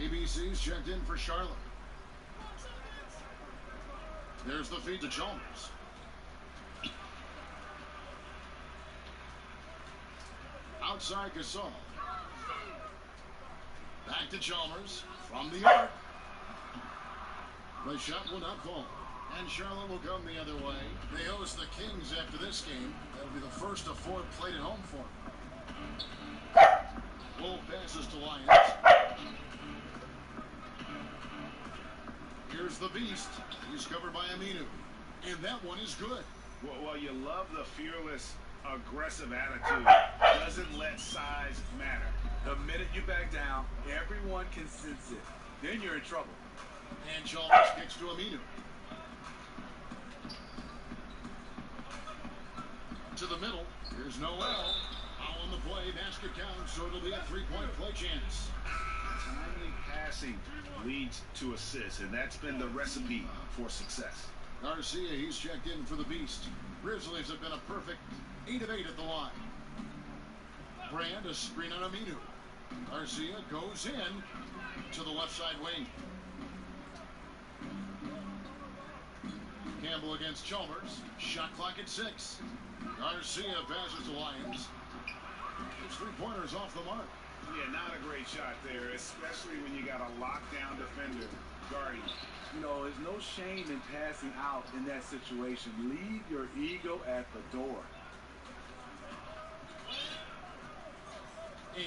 ABC's checked in for Charlotte. There's the feed to Chalmers. Outside Gasol. Back to Chalmers from the arc. The shot will not fall. And Charlotte will come the other way. They host the Kings after this game. That'll be the first of 4 played at home for them. Wolf passes to Lyons. Here's the Beast. He's covered by Aminu. And that one is good. Well, you love the fearless, aggressive attitude. Doesn't let size matter. The minute you back down, everyone can sense it. Then you're in trouble. And Chalmers kicks to Aminu. To the middle. Here's Noel. All on the play. Basket counts, so it'll be a 3-point play chance. Timely passing leads to assists, and that's been the recipe for success. Garcia, he's checked in for the Beast. Grizzlies have been a perfect 8 of 8 at the line. Brand, a screen on Aminu. Garcia goes in to the left side wing. Campbell against Chalmers. Shot clock at 6. Garcia passes to Lyons. His 3-pointers off the mark. Yeah, not a great shot there, especially when you got a lockdown defender guarding. You know, there's no shame in passing out in that situation. Leave your ego at the door.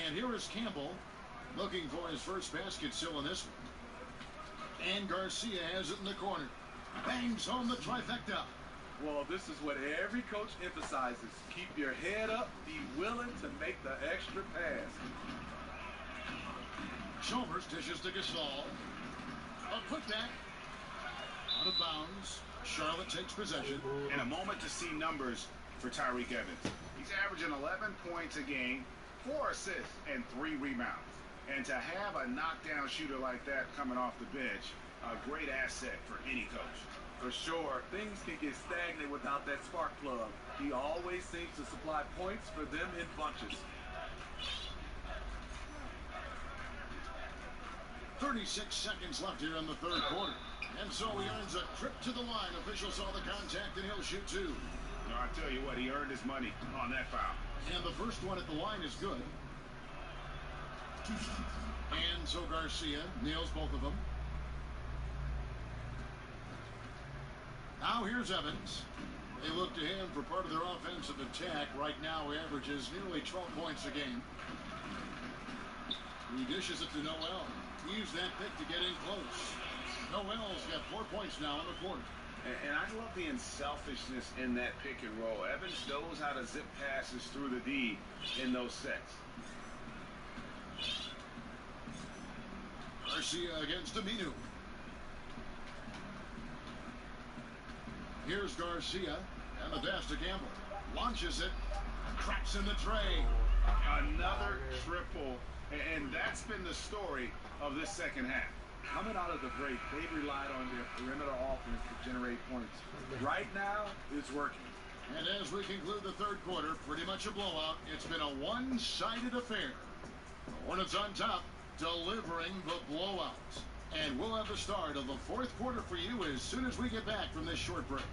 And here is Campbell looking for his first basket still in this one. And Garcia has it in the corner. Bangs home the trifecta. Well, this is what every coach emphasizes. Keep your head up. Be willing to make the extra pass. Chalmers dishes to Gasol. A putback. Out of bounds. Charlotte takes possession. And a moment to see numbers for Tyreke Evans. He's averaging 11 points a game, 4 assists, and 3 rebounds. And to have a knockdown shooter like that coming off the bench, a great asset for any coach. For sure, things can get stagnant without that spark plug. He always seems to supply points for them in bunches. 36 seconds left here in the third quarter. And so he earns a trip to the line. Officials saw the contact and he'll shoot 2. No, I tell you what, he earned his money on that foul. And the first one at the line is good. And so Garcia nails both of them. Now here's Evans. They look to him for part of their offensive attack. Right now he averages nearly 12 points a game. He dishes it to Noel. Use that pick to get in close. Noel's got 4 points now in the quarter. And I love the unselfishness in that pick and roll. Evans knows how to zip passes through the D in those sets. Garcia against Aminu. Here's Garcia, and the pass to Campbell. Launches it, cracks in the tray. Another triple, and that's been the story of this second half. Coming out of the break, they relied on their perimeter offense to generate points. Right now, it's working. And as we conclude the third quarter, pretty much a blowout. It's been a one-sided affair. The Hornets on top, delivering the blowout. And we'll have the start of the fourth quarter for you as soon as we get back from this short break.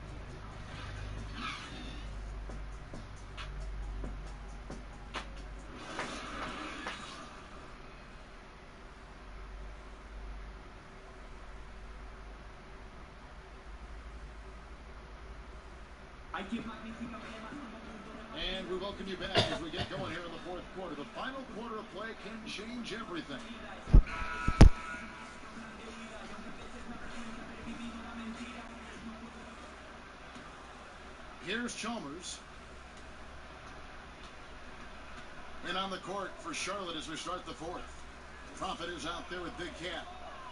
And we welcome you back as we get going here in the fourth quarter. The final quarter of play can change everything. Here's Chalmers. And on the court for Charlotte as we start the fourth. Prophet is out there with Big Cat.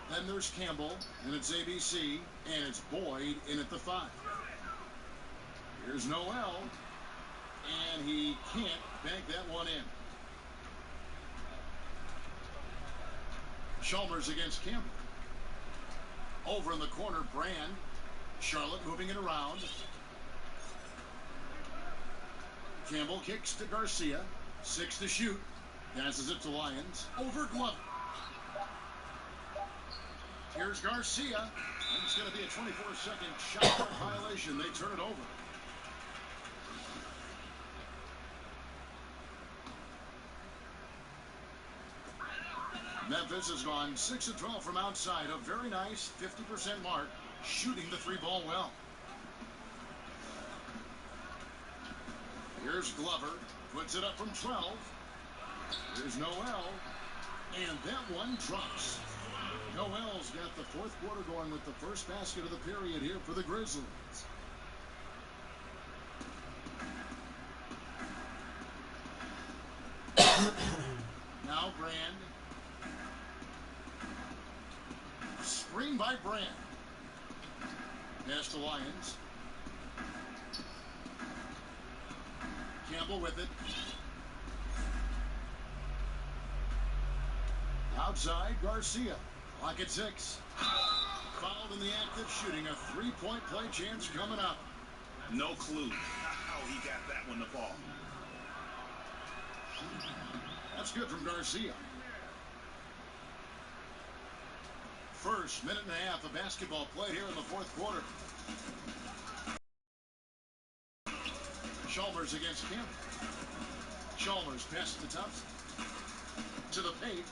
Then there's Campbell, and it's ABC, and it's Boyd in at the 5. Here's Noel, and he can't bank that one in. Chalmers against Campbell. Over in the corner, Brand. Charlotte moving it around. Campbell kicks to Garcia. 6 to shoot. Passes it to Lyons. Over Glover. Here's Garcia. And it's going to be a 24-second shot clock violation. They turn it over. Memphis has gone 6 of 12 from outside. A very nice 50% mark. Shooting the 3-ball well. Here's Glover. Puts it up from 12. Here's Noel. And that one drops. Noel's got the fourth quarter going with the first basket of the period here for the Grizzlies. Now Brand. Screen by Brand. Pass to Lyons. Campbell with it. Outside, Garcia. Clock at 6. Fouled in the act of shooting. A 3-point play chance coming up. No clue how he got that one to fall. That's good from Garcia. First minute and a half of basketball played here in the fourth quarter. Chalmers against Campbell. Chalmers passes to Thompson. To the paint.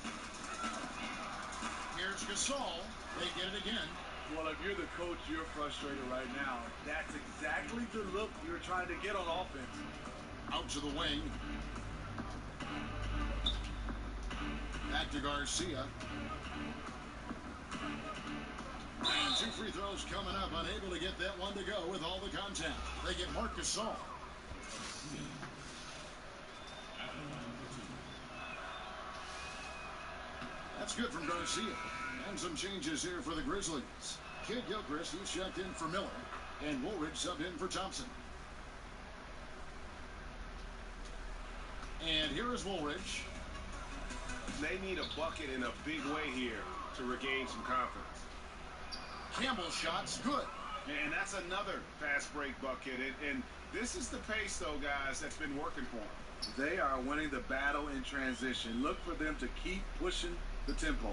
Here's Gasol. They get it again. Well, if you're the coach, you're frustrated right now. That's exactly the look you're trying to get on offense. Out to the wing. Back to Garcia. And 2 free throws coming up. Unable to get that one to go with all the contact. They get Marc Gasol. That's good from Garcia. And some changes here for the Grizzlies. Kid Gilchrist, he's checked in for Miller. And Woolridge subbed in for Thompson. And here is Woolridge. They need a bucket in a big way here to regain some confidence. Campbell's shot's good. And that's another fast break bucket. And this is the pace, though, guys, that's been working for them. They are winning the battle in transition. Look for them to keep pushing the tempo.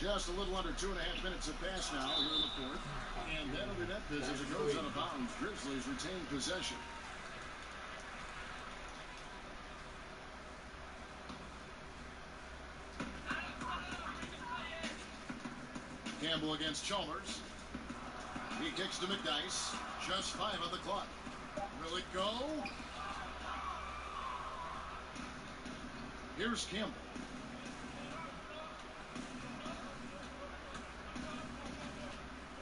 Just a little under 2.5 minutes have passed now here in the fourth. And that'll be that business as it goes out of bounds. Grizzlies retain possession. Campbell against Chalmers. He kicks to McDice. Just 5 on the clock. Will it go? Here's Campbell.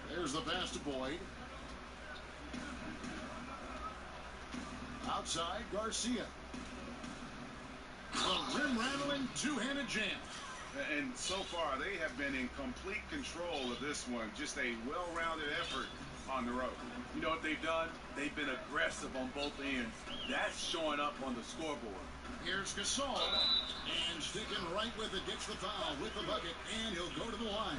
There's the pass to Boyd. Outside, Garcia. The rim-rattling two-handed jam. And so far, they have been in complete control of this one. Just a well-rounded effort on the road. You know what they've done? They've been aggressive on both ends. That's showing up on the scoreboard. Here's Gasol. And sticking right with it, gets the foul with the bucket, and he'll go to the line.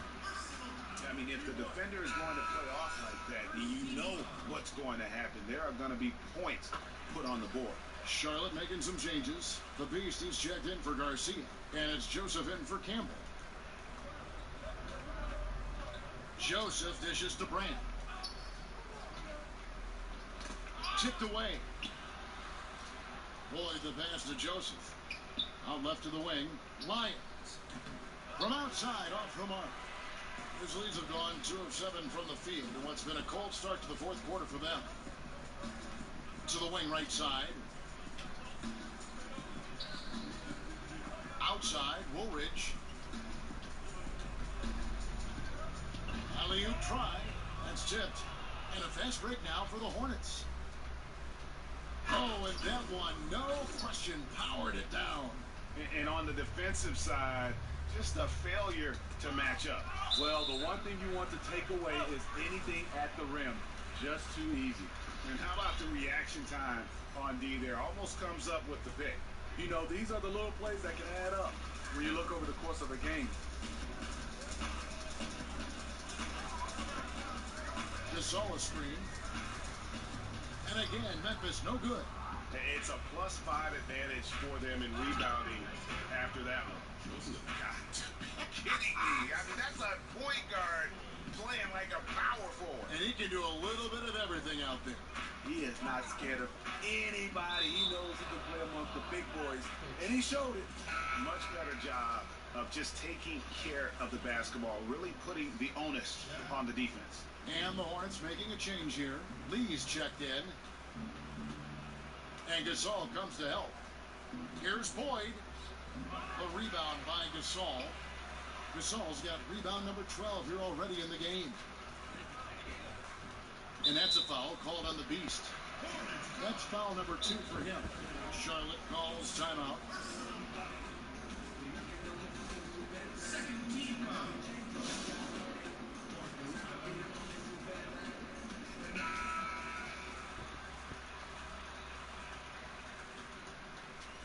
I mean, if the defender is going to play off like that, you know what's going to happen. There are going to be points put on the board. Charlotte making some changes. The Beast is checked in for Garcia. And it's Joseph in for Campbell. Joseph dishes to Brand. Tipped away. Boyd the pass to Joseph. Out left to the wing. Lyons. From outside, off the mark. Grizzlies have gone 2 of 7 from the field in what's been a cold start to the fourth quarter for them. To the wing right side. Outside, Woolridge. Alley-oop try, and It's tipped. And a fast break now for the Hornets. Oh, and that one, no question, powered it down. And on the defensive side, just a failure to match up. Well, the one thing you want to take away is anything at the rim. Just too easy. And how about the reaction time on D there? Almost comes up with the pick. You know, these are the little plays that can add up when you look over the course of a game. Gasol screen. And again, Memphis no good. It's a +5 advantage for them in rebounding after that one. Got to be kidding me. I mean, that's a point guard playing like a power forward. And he can do a little bit of everything out there. He is not scared of anybody. He knows he can play amongst the big boys, and he showed it. Much better job of just taking care of the basketball, really putting the onus on the defense. And the Hornets making a change here. Lee's checked in. And Gasol comes to help. Here's Boyd. A rebound by Gasol. Gasol's got rebound number 12 here already in the game. And that's a foul called on the Beast. That's foul number 2 for him. Charlotte calls timeout.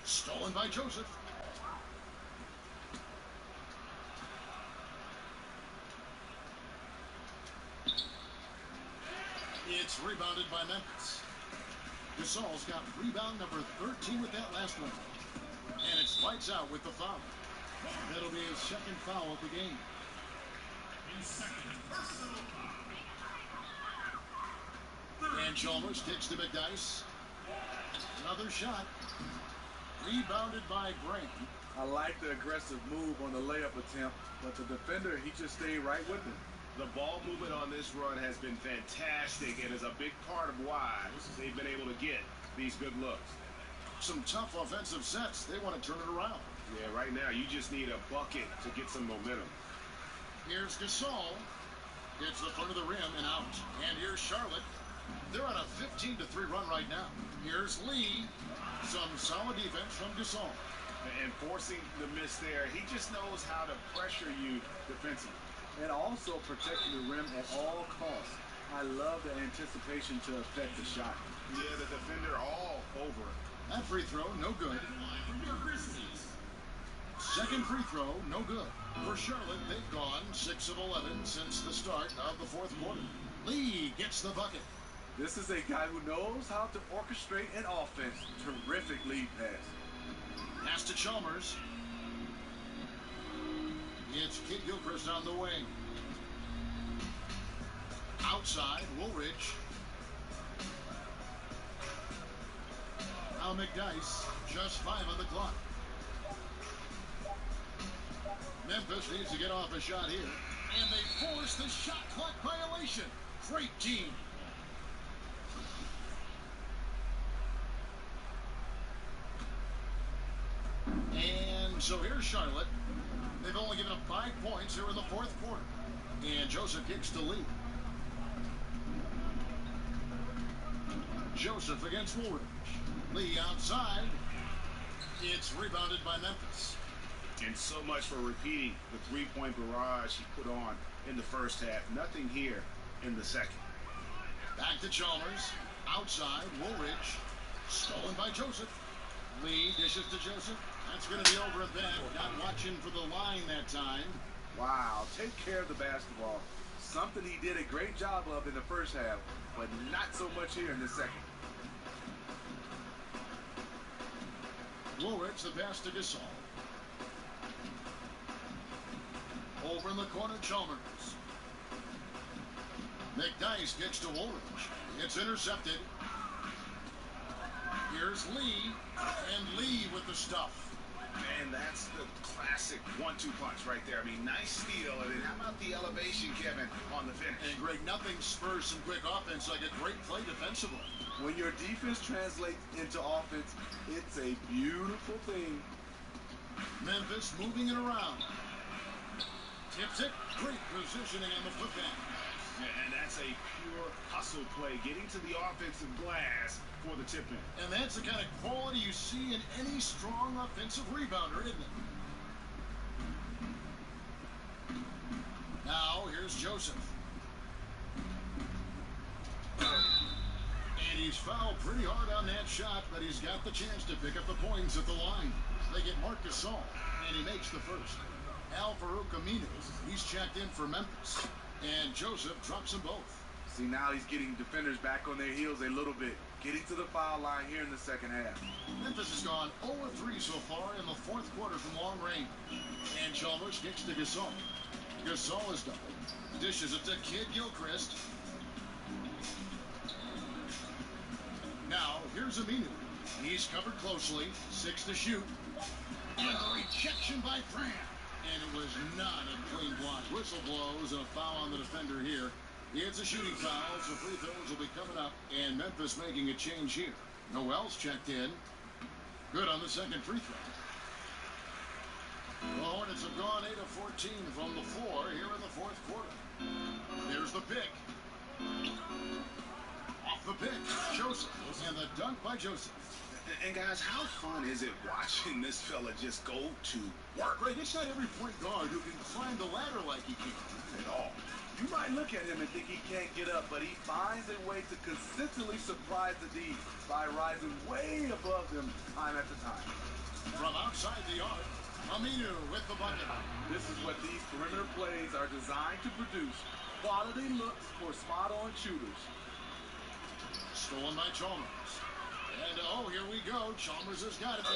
Stolen by Joseph. It's rebounded by Memphis. Gasol's got rebound number 13 with that last one. And it's lights out with the foul. That'll be his second foul of the game. And Chalmers kicks to McDyess. Another shot. Rebounded by Graham. I like the aggressive move on the layup attempt, but the defender, he just stayed right with it. The ball movement on this run has been fantastic and is a big part of why they've been able to get these good looks. Some tough offensive sets. They want to turn it around. Yeah, right now you just need a bucket to get some momentum. Here's Gasol. Hits the front of the rim and out. And here's Charlotte. They're on a 15-3 run right now. Here's Lee. Some solid defense from Gasol. And forcing the miss there, he just knows how to pressure you defensively. And also protecting the rim at all costs. I love the anticipation to affect the shot. Yeah, the defender all over it. That free throw, no good. Second free throw, no good. For Charlotte, they've gone 6 of 11 since the start of the fourth quarter. Lee gets the bucket. This is a guy who knows how to orchestrate an offense. Terrific lead pass. Pass to Chalmers. It's Kid Gilchrist on the wing. Outside, Woolridge. Now McDyess, just 5 on the clock. Memphis needs to get off a shot here. And they force the shot clock violation. Great team. And so here's Charlotte. They've only given up 5 points here in the fourth quarter. And Joseph kicks to Lee. Joseph against Woolridge. Lee outside. It's rebounded by Memphis. And so much for repeating the three-point barrage he put on in the first half. Nothing here in the second. Back to Chalmers. Outside, Woolridge. Stolen by Joseph. Lee dishes to Joseph. That's going to be over and back. Not watching for the line that time. Wow, take care of the basketball. Something he did a great job of in the first half, but not so much here in the second. Woolridge, the pass to Gasol. Over in the corner, Chalmers. McDyess kicks to Woolridge. It's intercepted. Here's Lee, and Lee with the stuff. Man, that's the classic 1-2 punch right there. I mean, nice steal. And then how about the elevation, Kevin, on the finish? And Greg, nothing spurs some quick offense like a great play defensively. When your defense translates into offense, it's a beautiful thing. Memphis moving it around. Tips it. Great positioning on the putback. Yeah, and that's a pure hustle play, getting to the offensive glass for the tip in. And that's the kind of quality you see in any strong offensive rebounder, isn't it? Now, here's Joseph. And he's fouled pretty hard on that shot, but he's got the chance to pick up the points at the line. They get Marc Gasol, and he makes the first. Al-Farouq Aminu, he's checked in for Memphis. And Joseph drops them both. See, now he's getting defenders back on their heels a little bit. Getting to the foul line here in the second half. Memphis has gone 0-3 so far in the fourth quarter from long range. And Chalmers kicks to Gasol. Gasol is doubled. Dishes it to Kid Gilchrist. Now, here's Aminu. He's covered closely. 6 to shoot. And the rejection by Grant. And it was not a clean block. Whistle blows and a foul on the defender here. It's a shooting foul, so free throws will be coming up. And Memphis making a change here. Noel's checked in. Good on the second free throw. The Hornets have gone 8 of 14 from the floor here in the fourth quarter. There's the pick. Off the pick, Joseph. And the dunk by Joseph. And guys, how fun is it watching this fella just go to work? Greg, it's not every point guard who can climb the ladder like he can. At all. You might look at him and think he can't get up, but he finds a way to consistently surprise the D by rising way above them time after time. From outside the arc, Aminu with the bucket. This is what these perimeter plays are designed to produce. Quality looks for spot-on shooters. Stolen by Chalmers. And oh, here we go. Chalmers has got it.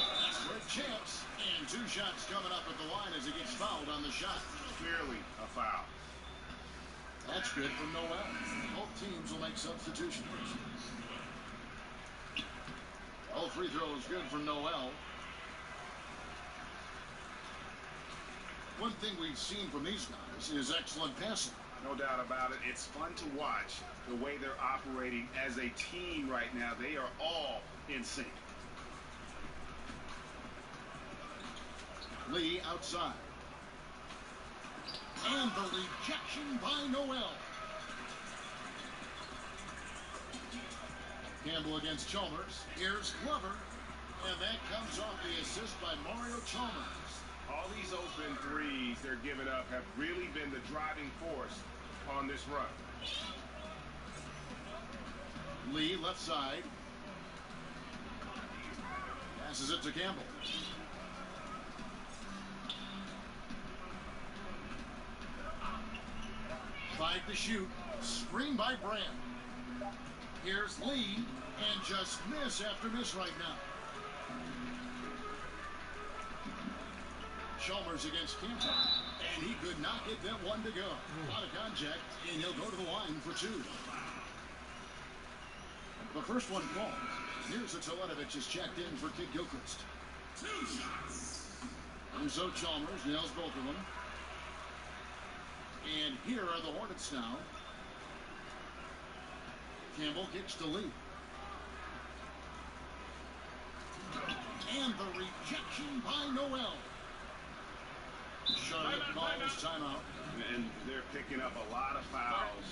Great chance. And 2 shots coming up at the line as he gets fouled on the shot. Clearly a foul. That's good from Noel. Both teams will make substitutions. All free throws good from Noel. One thing we've seen from these guys is excellent passing. No doubt about it. It's fun to watch the way they're operating as a team right now. They are all in sync. Lee outside. And the rejection by Noel. Campbell against Chalmers. Here's Glover. And that comes off the assist by Mario Chalmers. All these open threes they're giving up have really been the driving force on this run. Lee left side. Passes it to Campbell. Five to shoot. Screen by Brand. Here's Lee. And just miss after miss right now. Chalmers against Campbell. And he could not get that one to go. Out of contact. And he'll go to the line for 2. The first one called. Here's a Teletovic is checked in for Kid Gilchrist. 2 shots. And so Chalmers nails both of them. And here are the Hornets now. Campbell kicks to Lee. And the rejection by Noel. Charlotte calls timeout. And they're picking up a lot of fouls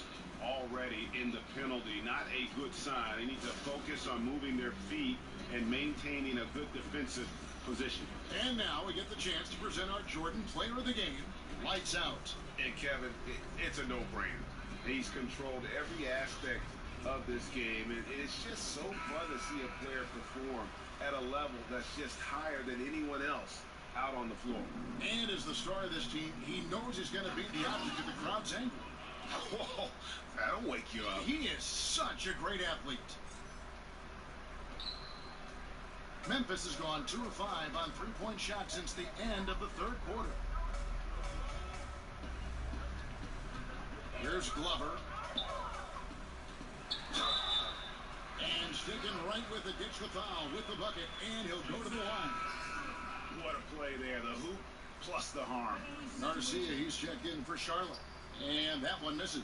already in the penalty. Not a good sign. They need to focus on moving their feet and maintaining a good defensive position. And now we get the chance to present our Jordan Player of the Game. Lights out. And Kevin, it's a no-brainer. He's controlled every aspect of this game, and it's just so fun to see a player perform at a level that's just higher than anyone else out on the floor. And as the star of this team, he knows he's going to be the object of the crowd's anger. Whoa, that'll wake you up. He is such a great athlete. Memphis has gone 2 of 5 on three-point shots since the end of the third quarter. Here's Glover. And sticking right with it, gets the foul with the bucket, and he'll go to the line. What a play there. The hoop plus the harm. Garcia, he's checked in for Charlotte. And that one misses.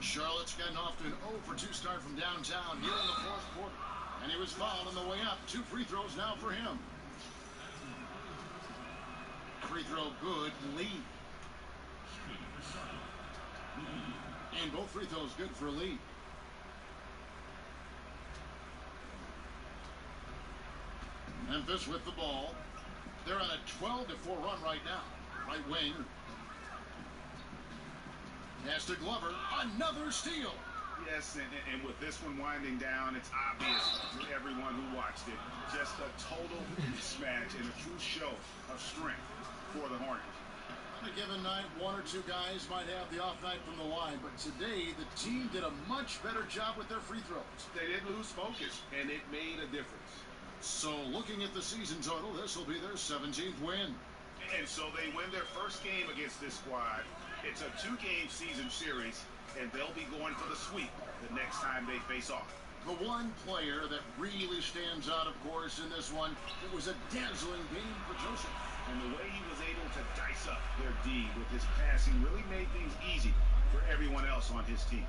Charlotte's gotten off to an 0 for 2 start from downtown here in the fourth quarter. And he was fouled on the way up. 2 free throws now for him. Free throw good, Lee. And both free throws good for Lee. Memphis with the ball. They're on a 12-4 run right now. Right wing. Pass to Glover. Another steal. Yes, and with this one winding down, it's obvious to everyone who watched it. Just a total mismatch and a true show of strength for the Hornets. On a given night, one or two guys might have the off night from the line, but today the team did a much better job with their free throws. They didn't lose focus, and it made a difference. So looking at the season total, this will be their 17th win. And so they win their first game against this squad. It's a 2-game season series, and they'll be going for the sweep the next time they face off. The one player that really stands out, of course, in this one, it was a dazzling game for Joseph. And the way he was able to dice up their D with his passing really made things easy for everyone else on his team.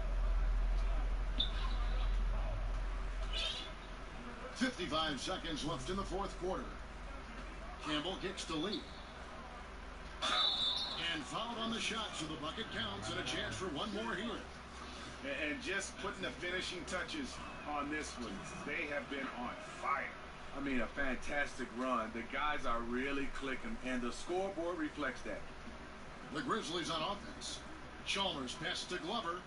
55 seconds left in the fourth quarter. Campbell kicks to Lee. And fouled on the shot, so the bucket counts and a chance for one more here. And just putting the finishing touches on this one, they have been on fire. I mean, a fantastic run. The guys are really clicking, and the scoreboard reflects that. The Grizzlies on offense. Chalmers passes to Glover.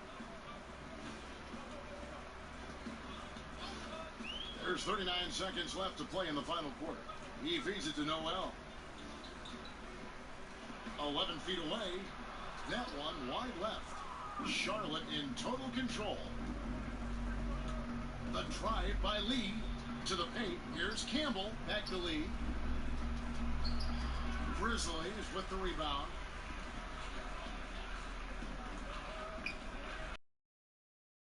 There's 39 seconds left to play in the final quarter. He feeds it to Noel. 11 feet away. That one wide left. Charlotte in total control. The drive by Lee to the paint. Here's Campbell. Back to Lee. Grizzlies with the rebound.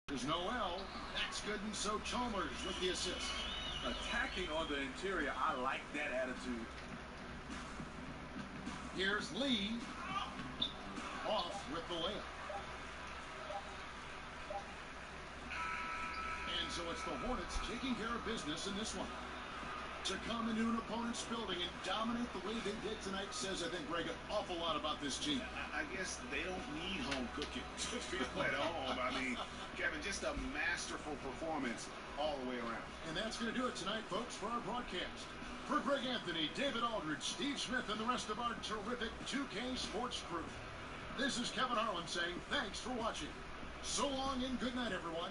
There's Noel. That's good, and so Chalmers with the assist. Attacking on the interior, I like that attitude. Here's Lee. Off with the layup. And so it's the Hornets taking care of business in this one. To come into an opponent's building and dominate the way they did tonight says, I think, Greg, an awful lot about this team. I guess they don't need home cooking to feel at home. I mean, Kevin, just a masterful performance all the way around. And that's going to do it tonight, folks, for our broadcast. For Greg Anthony, David Aldridge, Steve Smith, and the rest of our terrific 2K Sports crew, this is Kevin Harlan saying thanks for watching. So long and good night, everyone.